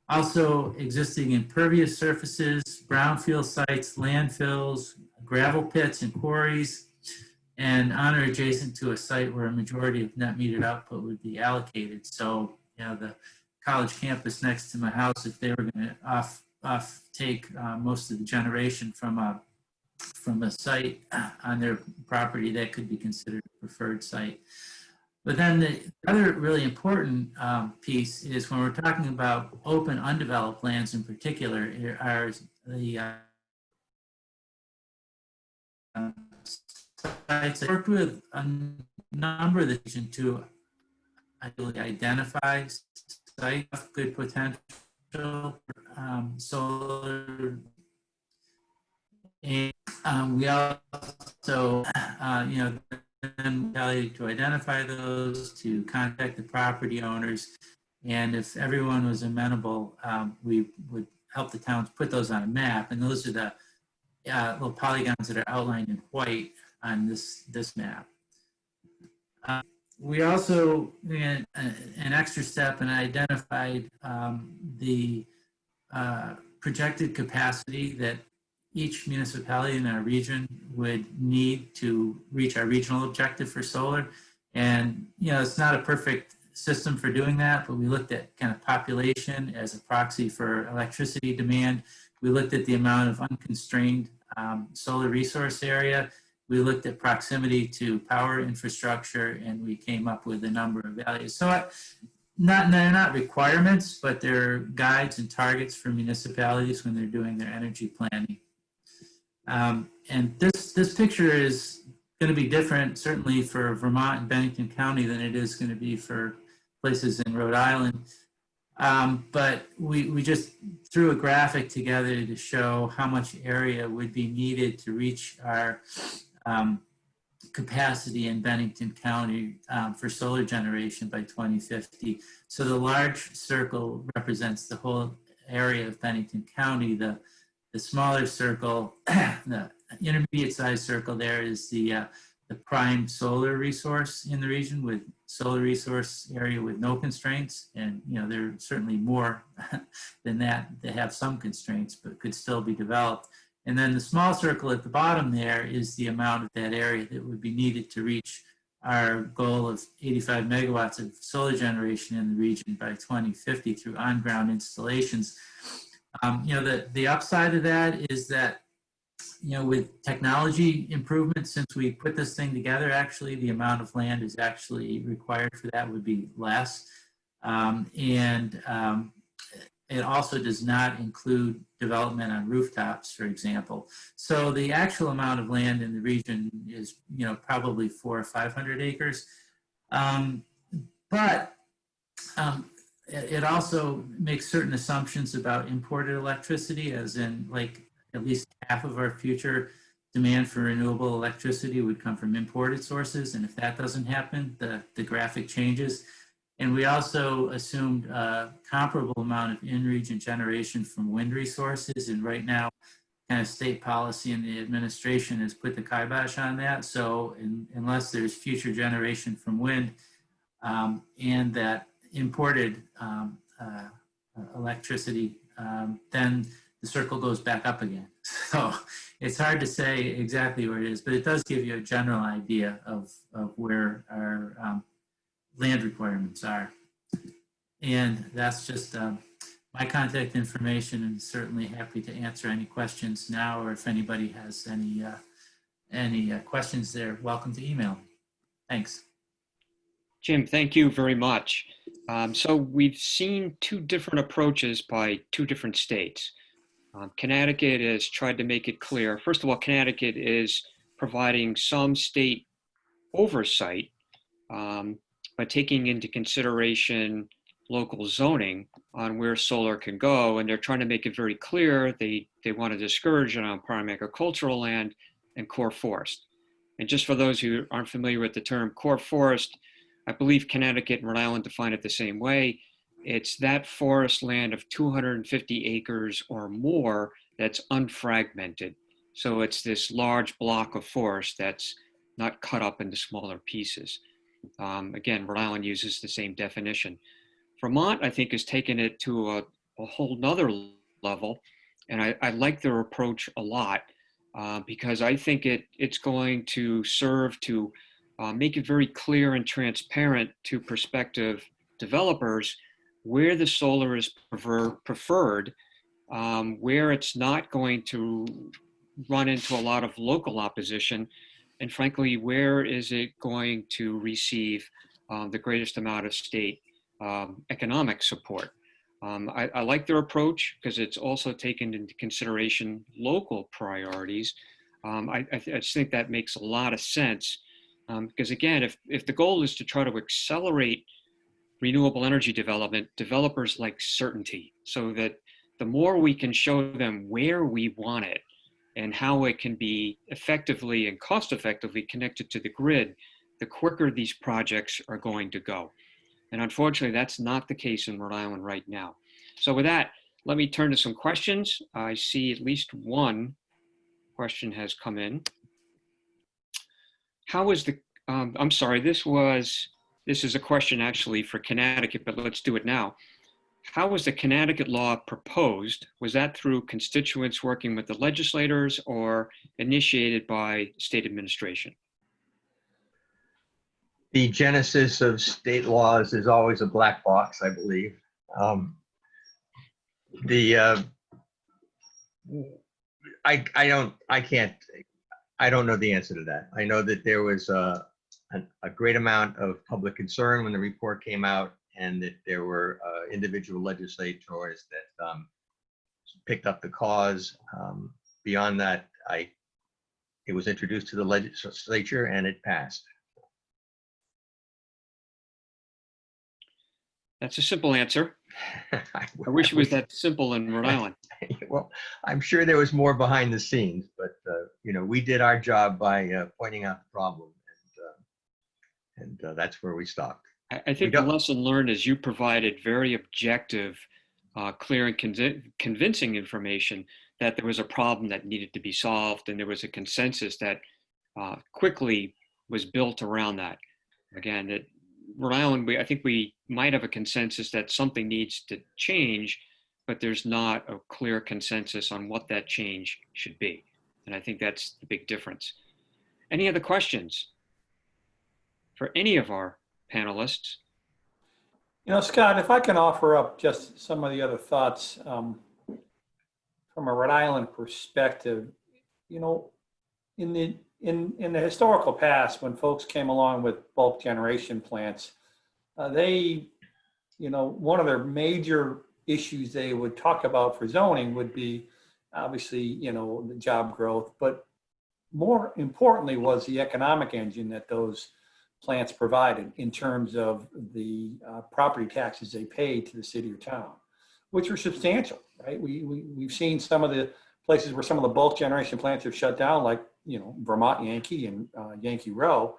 Also, existing impervious surfaces, brownfield sites, landfills, gravel pits and quarries, and on or adjacent to a site where a majority of net metered output would be allocated. So, the college campus next to my house, if they were going to take most of the generation from a site on their property, that could be considered a preferred site. But then the other really important piece is when we're talking about open undeveloped lands in particular, are the sites. I worked with a number of the region to identify sites of good potential solar, and we also, then to identify those, to contact the property owners, and if everyone was amenable, we would help the towns put those on a map, and those are the little polygons that are outlined in white on this map. We also an extra step and identified the projected capacity that each municipality in our region would need to reach our regional objective for solar. And, it's not a perfect system for doing that, but we looked at kind of population as a proxy for electricity demand. We looked at the amount of unconstrained solar resource area. We looked at proximity to power infrastructure, and we came up with a number of values. So they're not requirements, but they're guides and targets for municipalities when they're doing their energy planning. And this picture is going to be different, certainly for Vermont and Bennington County, than it is going to be for places in Rhode Island. But we just threw a graphic together to show how much area would be needed to reach our capacity in Bennington County for solar generation by 2050. So the large circle represents the whole area of Bennington County. The smaller circle, the intermediate sized circle there, is the prime solar resource in the region, with solar resource area with no constraints. And there are certainly more than that have some constraints, but could still be developed. And then the small circle at the bottom there is the amount of that area that would be needed to reach our goal of 85 megawatts of solar generation in the region by 2050 through on-ground installations. The upside of that is that, with technology improvements, since we put this thing together, actually, the amount of land is actually required for that would be less. It also does not include development on rooftops, for example. So the actual amount of land in the region is, probably 400 or 500 acres. But it also makes certain assumptions about imported electricity, as in, like, at least half of our future demand for renewable electricity would come from imported sources. And if that doesn't happen, the graphic changes. And we also assumed a comparable amount of in-region generation from wind resources. And right now, kind of state policy and the administration has put the kibosh on that. So unless there's future generation from wind and that imported electricity, then the circle goes back up again. So it's hard to say exactly where it is, but it does give you a general idea of where our land requirements are. And that's just my contact information, and certainly happy to answer any questions now, or if anybody has any questions, they're welcome to email. Thanks. Jim, thank you very much. So we've seen two different approaches by two different states. Connecticut has tried to make it clear. First of all, Connecticut is providing some state oversight by taking into consideration local zoning on where solar can go, and they're trying to make it very clear they want to discourage it on prime agricultural land and core forest. And just for those who aren't familiar with the term core forest, I believe Connecticut and Rhode Island define it the same way. It's that forest land of 250 acres or more that's unfragmented. So it's this large block of forest that's not cut up into smaller pieces. Again, Rhode Island uses the same definition. Vermont, I think, has taken it to a whole nother level, and I like their approach a lot because I think it's going to serve to make it very clear and transparent to prospective developers where the solar is preferred, where it's not going to run into a lot of local opposition, and frankly, where is it going to receive the greatest amount of state economic support. I like their approach because it's also taken into consideration local priorities. I just think that makes a lot of sense because again, if the goal is to try to accelerate renewable energy development, developers like certainty, so that the more we can show them where we want it and how it can be effectively and cost effectively connected to the grid, the quicker these projects are going to go. And unfortunately, that's not the case in Rhode Island right now. So with that, let me turn to some questions. I see at least one question has come in. How is the, I'm sorry, this is a question actually for Connecticut, but let's do it now. how was the Connecticut law proposed? Was that through constituents working with the legislators or initiated by state administration? The genesis of state laws is always a black box, I believe. I don't know the answer to that. I know that there was a great amount of public concern when the report came out, and that there were individual legislators that picked up the cause. Beyond that, it was introduced to the legislature and it passed. That's a simple answer. I wish it was that simple in Rhode Island. Well, I'm sure there was more behind the scenes, but we did our job by pointing out the problem, and that's where we stopped. I think the lesson learned is you provided very objective, clear and convincing information that there was a problem that needed to be solved, and there was a consensus that quickly was built around that. Again, at Rhode Island, I think we might have a consensus that something needs to change, but there's not a clear consensus on what that change should be. And I think that's the big difference. Any other questions for any of our panelists? Scott, if I can offer up just some of the other thoughts from a Rhode Island perspective, in the historical past, when folks came along with bulk generation plants, one of their major issues they would talk about for zoning would be obviously, the job growth, but more importantly was the economic engine that those plants provided in terms of the property taxes they paid to the city or town, which were substantial, right? We've seen some of the places where some of the bulk generation plants have shut down, like, Vermont Yankee and Yankee Row,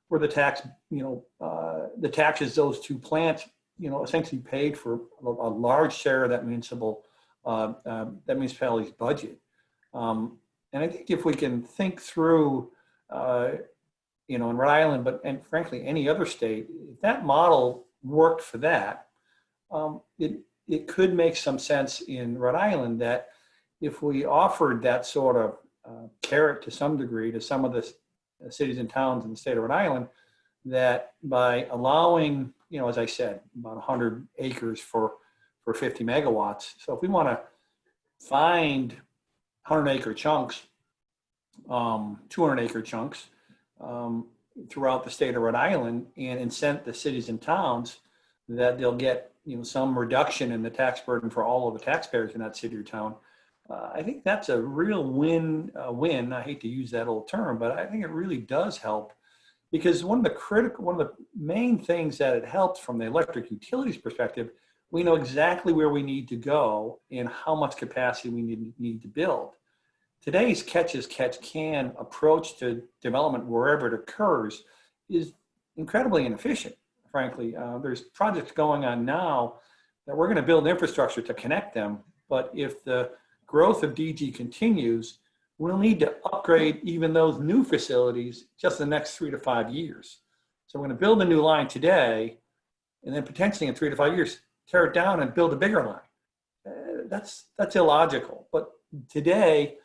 where the the taxes those two plants, essentially paid for a large share of that municipality's budget. And I think if we can think through, in Rhode Island, and frankly, any other state, if that model worked for that, it could make some sense in Rhode Island that if we offered that sort of carrot to some degree to some of the cities and towns in the state of Rhode Island, that by allowing, as I said, about 100 acres for 50 megawatts. So if we want to find 100-acre chunks, 200-acre chunks throughout the state of Rhode Island, and incent the cities and towns that they'll get some reduction in the tax burden for all of the taxpayers in that city or town, I think that's a real win. I hate to use that old term, but I think it really does help, because one of the main things that it helps from the electric utilities perspective, we know exactly where we need to go and how much capacity we need to build. Today's catch-as-catch-can approach to development wherever it occurs is incredibly inefficient, frankly. There's projects going on now that we're going to build infrastructure to connect them, but if the growth of DG continues, we'll need to upgrade even those new facilities just the next 3 to 5 years. So we're going to build a new line today, and then potentially in 3 to 5 years, tear it down and build a bigger line. That's illogical. But today,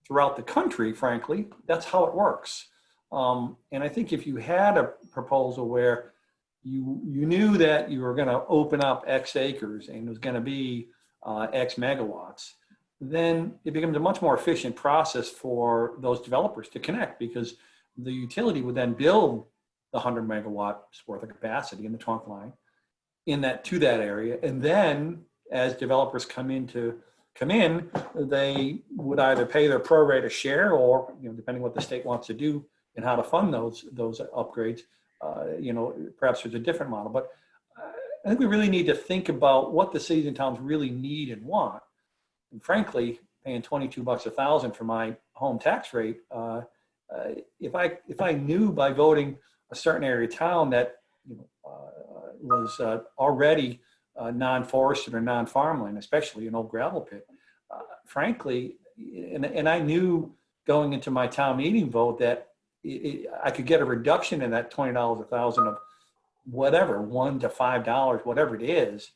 throughout the country, frankly, that's how it works. And I think if you had a proposal where you knew that you were going to open up X acres and it was going to be X megawatts, then it becomes a much more efficient process for those developers to connect, because the utility would then build the 100 megawatts worth of capacity in the trunk line to that area. And then as developers come in, they would either pay their pro rata share, or, depending what the state wants to do and how to fund those upgrades, perhaps there's a different model. But I think we really need to think about what the cities and towns really need and want. And frankly, paying $22 a thousand for my home tax rate, if I knew by voting a certain area of town that was already non-forested or non-farmland, especially an old gravel pit, frankly, and I knew going into my town meeting vote that I could get a reduction in that $20 a thousand of whatever, $1 to $5, whatever it is,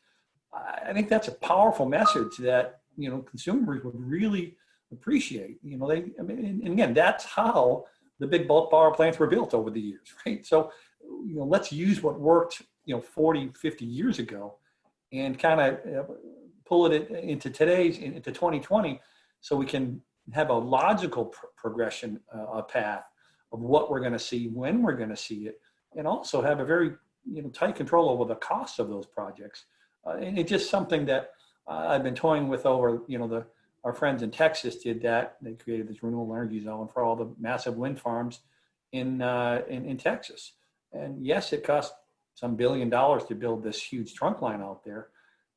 I think that's a powerful message that, consumers would really appreciate. I mean, and again, that's how the big bulk power plants were built over the years, right? So, let's use what worked, 40, 50 years ago and kind of pull it into into 2020, so we can have a logical progression, path of what we're going to see, when we're going to see it, and also have a very, tight control over the costs of those projects. And it's just something that I've been toying with over, our friends in Texas did that. They created this renewable energy zone for all the massive wind farms in Texas. And yes, it cost some $1 billion to build this huge trunk line out there,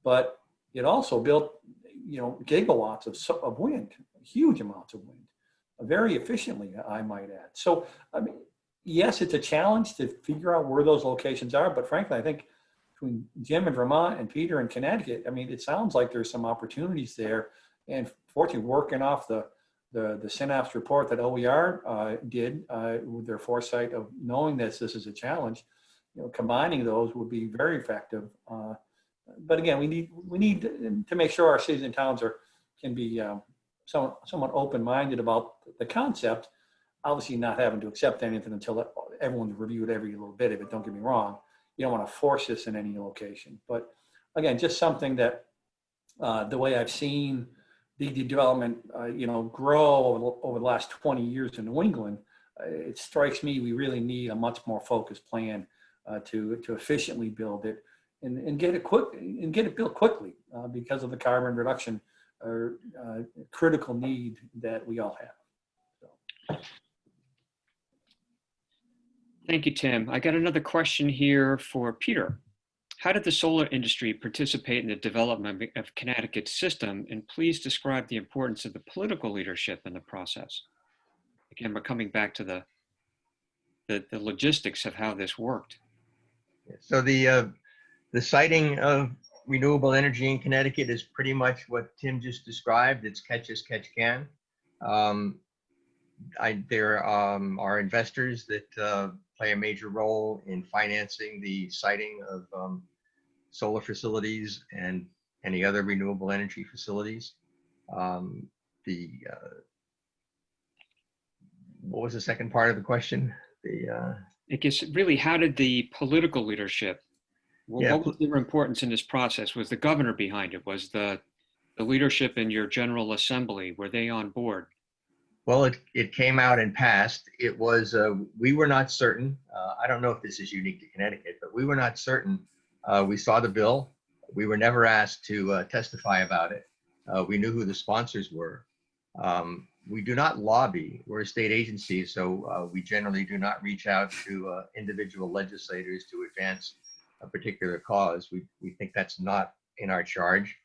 but it also built, gigawatts of wind, huge amounts of wind, very efficiently, I might add. So, I mean, yes, it's a challenge to figure out where those locations are, but frankly, I think between Jim in Vermont and Peter in Connecticut, I mean, it sounds like there's some opportunities there. And fortunately, working off the Synapse report that OER did with their foresight of knowing this is a challenge, combining those would be very effective. But again, we need to make sure our cities and towns can be somewhat open-minded about the concept. Obviously, not having to accept anything until everyone's reviewed every little bit of it. Don't get me wrong. You don't want to force this in any location. But again, just something that the way I've seen the development, grow over the last 20 years in New England, it strikes me we really need a much more focused plan to efficiently build it and get it built quickly because of the carbon reduction critical need that we all have. So. Thank you, Tim. I got another question here for Peter. How did the solar industry participate in the development of Connecticut's system? And please describe the importance of the political leadership in the process. Again, we're coming back to the logistics of how this worked. So the siting of renewable energy in Connecticut is pretty much what Tim just described. It's catch as catch can. There are investors that play a major role in financing the siting of solar facilities and any other renewable energy facilities. What was the second part of the question? I guess really, how did the political leadership, what was their importance in this process? Was the governor behind it? Was the leadership in your General Assembly, were they on board? Well, it came out and passed. It was, we were not certain. I don't know if this is unique to Connecticut, but we were not certain. We saw the bill. We were never asked to testify about it. We knew who the sponsors were. We do not lobby. We're a state agency, so we generally do not reach out to individual legislators to advance a particular cause. We think that's not in our charge.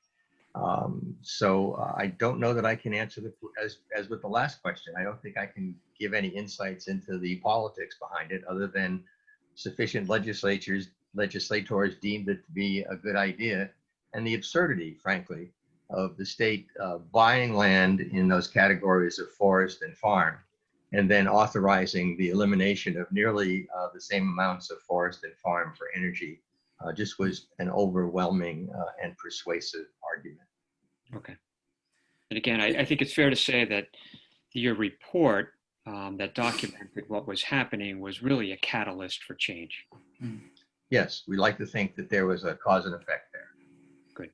So I don't know that I can answer as with the last question. I don't think I can give any insights into the politics behind it, other than sufficient legislators deemed it to be a good idea, and the absurdity, frankly, of the state buying land in those categories of forest and farm, and then authorizing the elimination of nearly the same amounts of forest and farm for energy. Just was an overwhelming and persuasive argument. Okay. And again, I think it's fair to say that your report that documented what was happening was really a catalyst for change. Yes, we like to think that there was a cause and effect there. Good.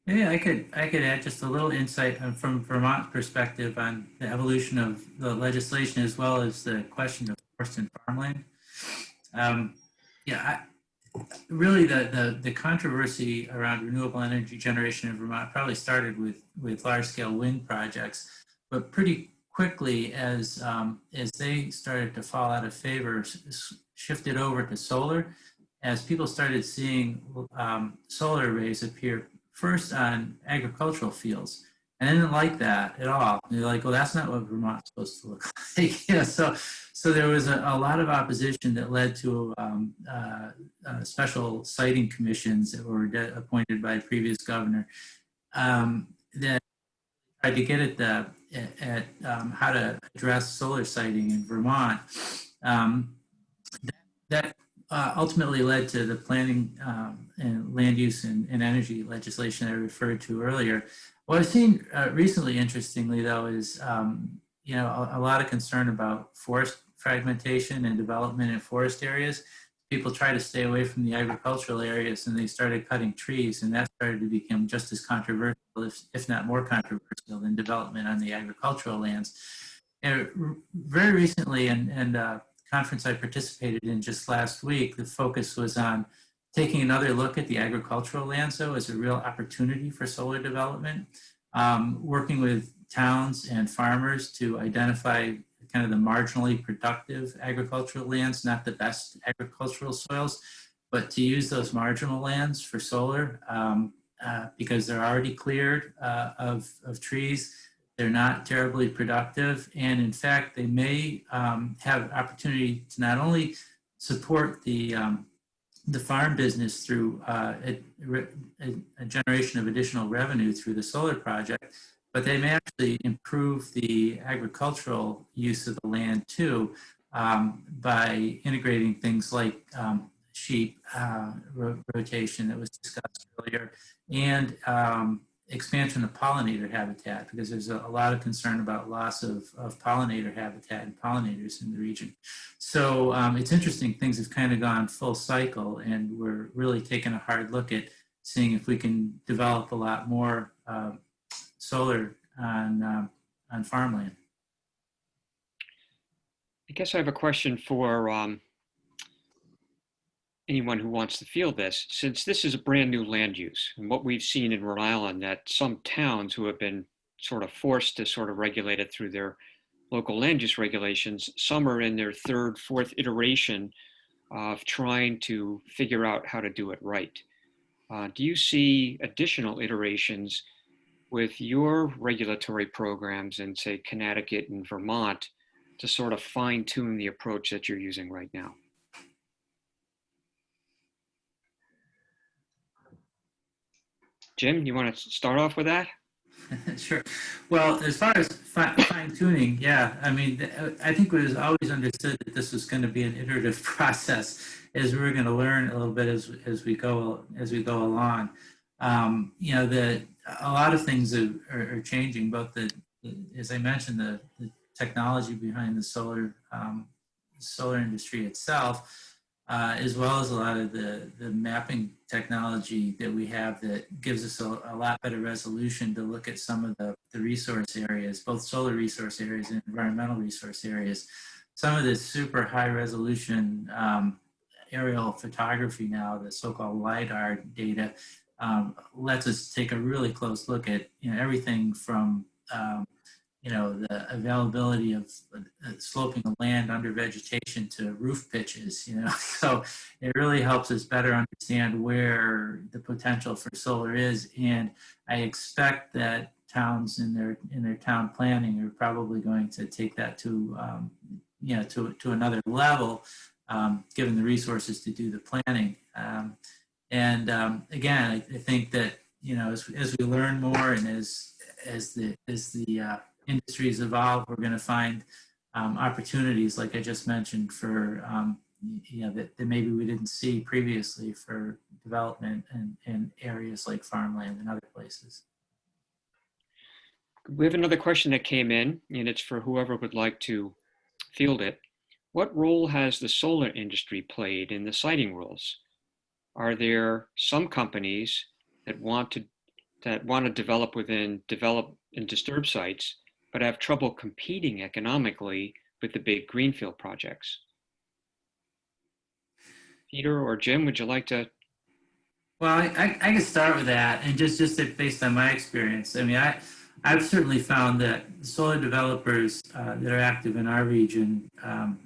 Yeah, I could add just a little insight from Vermont's perspective on the evolution of the legislation, as well as the question of forest and farmland. Really, the controversy around renewable energy generation in Vermont probably started with large-scale wind projects, but pretty quickly, as they started to fall out of favor, shifted over to solar, as people started seeing solar arrays appear first on agricultural fields. And I didn't like that at all. And they're like, well, that's not what Vermont's supposed to look like. So there was a lot of opposition that led to special siting commissions that were appointed by the previous governor that tried to get at how to address solar siting in Vermont. That ultimately led to the planning and land use and energy legislation I referred to earlier. What I've seen recently, interestingly, though, is a lot of concern about forest fragmentation and development in forest areas. People try to stay away from the agricultural areas, and they started cutting trees, and that started to become just as controversial, if not more controversial, than development on the agricultural lands. And very recently, and conference I participated in just last week, the focus was on taking another look at the agricultural lands, though, as a real opportunity for solar development, working with towns and farmers to identify kind of the marginally productive agricultural lands, not the best agricultural soils, but to use those marginal lands for solar because they're already cleared of trees. They're not terribly productive. And in fact, they may have opportunity to not only support the farm business through a generation of additional revenue through the solar project, but they may actually improve the agricultural use of the land too by integrating things like sheep rotation that was discussed earlier, and expansion of pollinator habitat, because there's a lot of concern about loss of pollinator habitat and pollinators in the region. So it's interesting, things have kind of gone full cycle, and we're really taking a hard look at seeing if we can develop a lot more solar on farmland. I guess I have a question for anyone who wants to field this. Since this is a brand new land use, and what we've seen in Rhode Island, that some towns who have been sort of forced to sort of regulate it through their local land use regulations, some are in their third, fourth iteration of trying to figure out how to do it right. Do you see additional iterations with your regulatory programs in, say, Connecticut and Vermont to sort of fine tune the approach that you're using right now? Jim, you want to start off with that? Sure. Well, as far as fine tuning, yeah, I mean, I think it was always understood that this was going to be an iterative process, as we were going to learn a little bit as we go along. A lot of things are changing, both as I mentioned, the technology behind the solar industry itself, as well as a lot of the mapping technology that we have that gives us a lot better resolution to look at some of the resource areas, both solar resource areas and environmental resource areas. Some of this super high resolution aerial photography now, the so-called LiDAR data, lets us take a really close look at everything from the availability of sloping the land under vegetation to roof pitches, so it really helps us better understand where the potential for solar is. And I expect that towns in their town planning are probably going to take that to another level, given the resources to do the planning. Again, I think that as we learn more, and as the industries evolve, we're going to find opportunities, like I just mentioned, for that maybe we didn't see previously for development in areas like farmland and other places. We have another question that came in, and it's for whoever would like to field it. What role has the solar industry played in the siting rules? Are there some companies that want to develop in disturbed sites, but have trouble competing economically with the big greenfield projects? Peter or Jim, would you like to? Well, I can start with that, and just based on my experience. I mean, I've certainly found that solar developers that are active in our region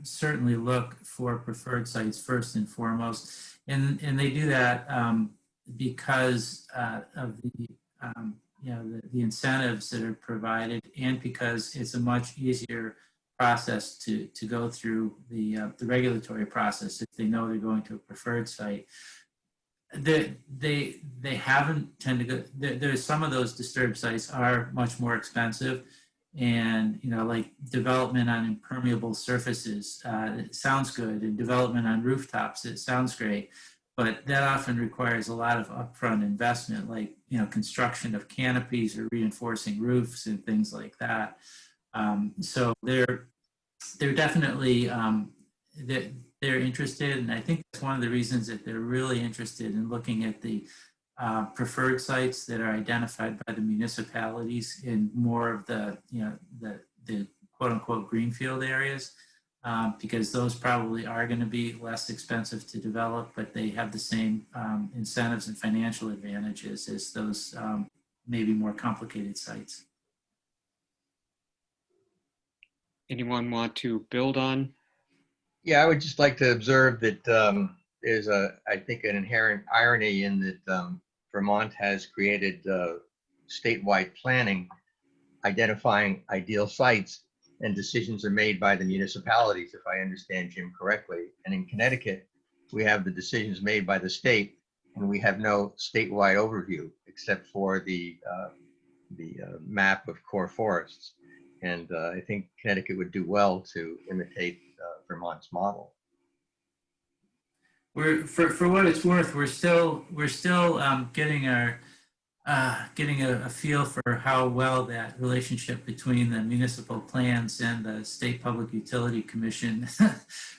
certainly look for preferred sites first and foremost, and they do that because of the incentives that are provided, and because it's a much easier process to go through the regulatory process if they know they're going to a preferred site. They haven't tend to go. There's some of those disturbed sites are much more expensive, and, you know, like development on impermeable surfaces, it sounds good, and development on rooftops, it sounds great, but that often requires a lot of upfront investment, like, you know, construction of canopies or reinforcing roofs and things like that. So they're definitely they're interested, and I think that's one of the reasons that they're really interested in looking at the preferred sites that are identified by the municipalities in more of the, you know, the quote unquote greenfield areas, because those probably are going to be less expensive to develop, but they have the same incentives and financial advantages as those maybe more complicated sites. Anyone want to build on? Yeah, I would just like to observe that there's I think, an inherent irony in that Vermont has created statewide planning, identifying ideal sites, and decisions are made by the municipalities, if I understand Jim correctly. And in Connecticut, we have the decisions made by the state, and we have no statewide overview except for the map of core forests. And I think Connecticut would do well to imitate Vermont's model. For what it's worth, we're still getting our getting a feel for how well that relationship between the municipal plans and the State Public Utility Commission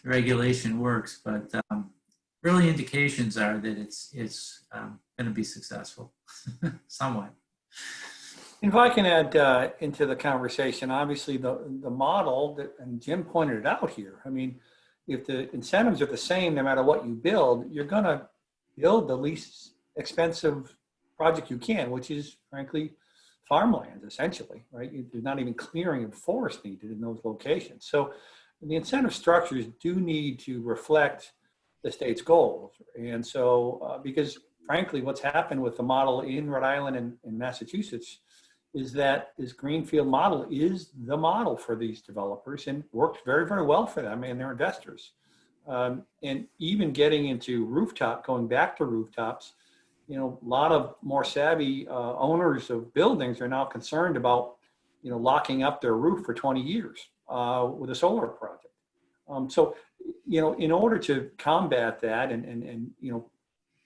regulation works. But early indications are that it's going to be successful, somewhat. If I can add into the conversation, obviously the model that, and Jim pointed it out here, I mean, if the incentives are the same no matter what you build, you're going to build the least expensive project you can, which is frankly farmland, essentially, right? There's not even clearing of forest needed in those locations. So the incentive structures do need to reflect the state's goals. And so, because frankly, what's happened with the model in Rhode Island and Massachusetts is that this greenfield model is the model for these developers and works very, very well for them and their investors. And even getting into going back to rooftops, you know, a lot of more savvy owners of buildings are now concerned about, you know, locking up their roof for 20 years with a solar project. So, you know, in order to combat that and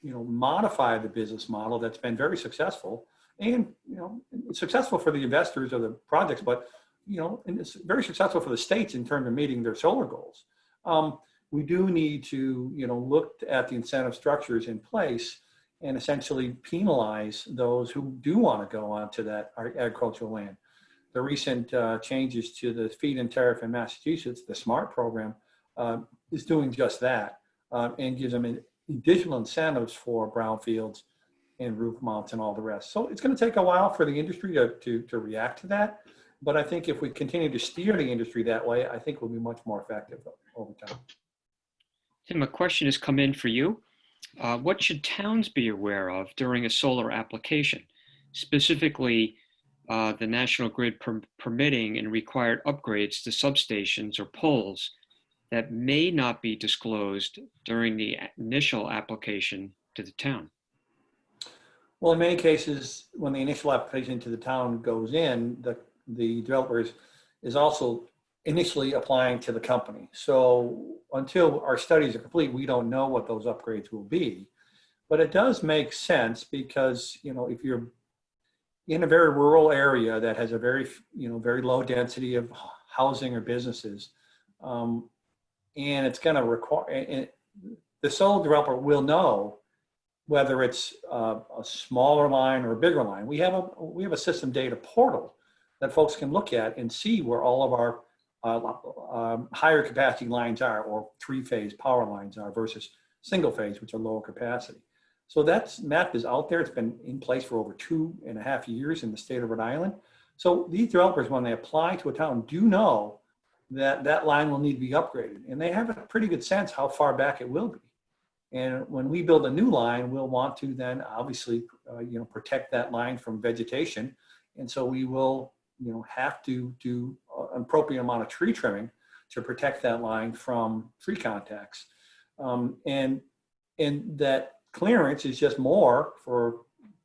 modify the business model that's been very successful, and, you know, it's successful for the investors of the projects, but, you know, and it's very successful for the states in terms of meeting their solar goals. We do need to, you know, look at the incentive structures in place and essentially penalize those who do want to go onto that agricultural land. The recent changes to the feed-in tariff in Massachusetts, the SMART program, is doing just that and gives them additional incentives for brownfields and roof mounts and all the rest. So it's going to take a while for the industry to react to that. But I think if we continue to steer the industry that way, I think we'll be much more effective over time. Tim, a question has come in for you. What should towns be aware of during a solar application? Specifically, the National Grid permitting and required upgrades to substations or poles that may not be disclosed during the initial application to the town. Well, in many cases, when the initial application to the town goes in, the developer is also initially applying to the company. So until our studies are complete, we don't know what those upgrades will be. But it does make sense because, you know, if you're in a very rural area that has a very low density of housing or businesses, and it's going to require, the solar developer will know whether it's a smaller line or a bigger line. We have a system data portal that folks can look at and see where all of our higher capacity lines are, or three-phase power lines are, versus single phase, which are lower capacity. So that map is out there. It's been in place for over 2.5 years in the state of Rhode Island. So these developers, when they apply to a town, do know that that line will need to be upgraded, and they have a pretty good sense how far back it will be. And when we build a new line, we'll want to then obviously, protect that line from vegetation. And so we will, have to do an appropriate amount of tree trimming to protect that line from tree contacts. And that clearance is just more for a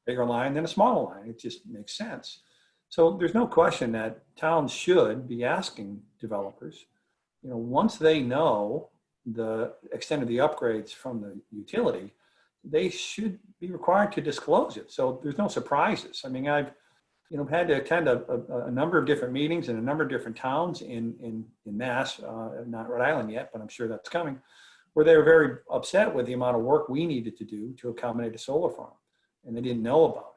bigger line than a smaller line. It just makes sense. So there's no question that towns should be asking developers, once they know the extent of the upgrades from the utility, they should be required to disclose it. So there's no surprises. I mean, I've had to attend a number of different meetings in a number of different towns in Mass, not Rhode Island yet, but I'm sure that's coming, where they were very upset with the amount of work we needed to do to accommodate a solar farm, and they didn't know about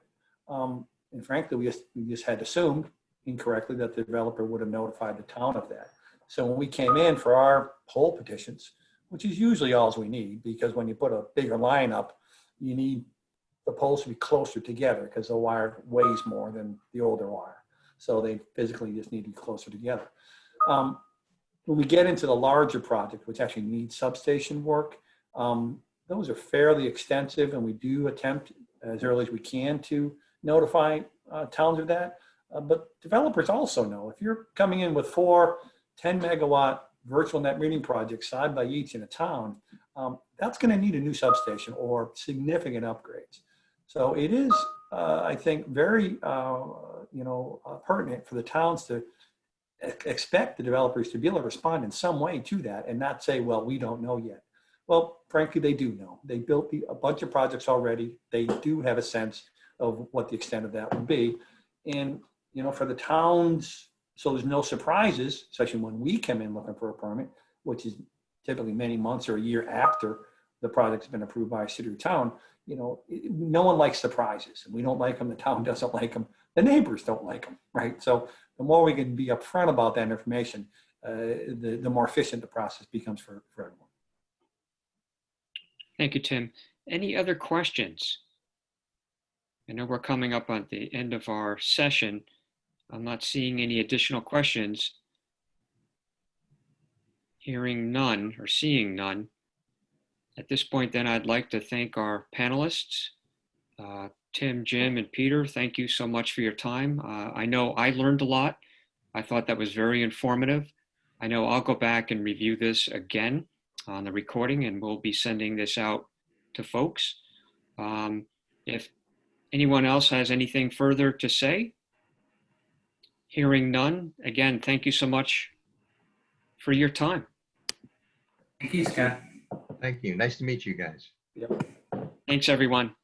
it. And frankly, we just had assumed incorrectly that the developer would have notified the town of that. So when we came in for our poll petitions, which is usually all we need, because when you put a bigger line up, you need the poles to be closer together because the wire weighs more than the older wire. So they physically just need to be closer together. When we get into the larger project, which actually needs substation work, those are fairly extensive, and we do attempt as early as we can to notify towns of that. But developers also know if you're coming in with 4 10-megawatt virtual net metering projects side by each in a town, that's going to need a new substation or significant upgrades. So it is, I think, very pertinent for the towns to expect the developers to be able to respond in some way to that and not say, well, we don't know yet. Well, frankly, they do know. They built a bunch of projects already. They do have a sense of what the extent of that would be. And, for the towns, so there's no surprises, especially when we come in looking for a permit, which is typically many months or a year after the project's been approved by a city or town. No one likes surprises, and we don't like them. The town doesn't like them. The neighbors don't like them, right? So the more we can be upfront about that information, the more efficient the process becomes for everyone. Thank you, Tim. Any other questions? I know we're coming up on the end of our session. I'm not seeing any additional questions. Hearing none or seeing none. At this point, then, I'd like to thank our panelists, Tim, Jim, and Peter. Thank you so much for your time. I know I learned a lot. I thought that was very informative. I know I'll go back and review this again on the recording, and we'll be sending this out to folks. If anyone else has anything further to say, hearing none, again, thank you so much for your time. Thank you, Scott. Thank you. Nice to meet you guys. Yep. Thanks, everyone.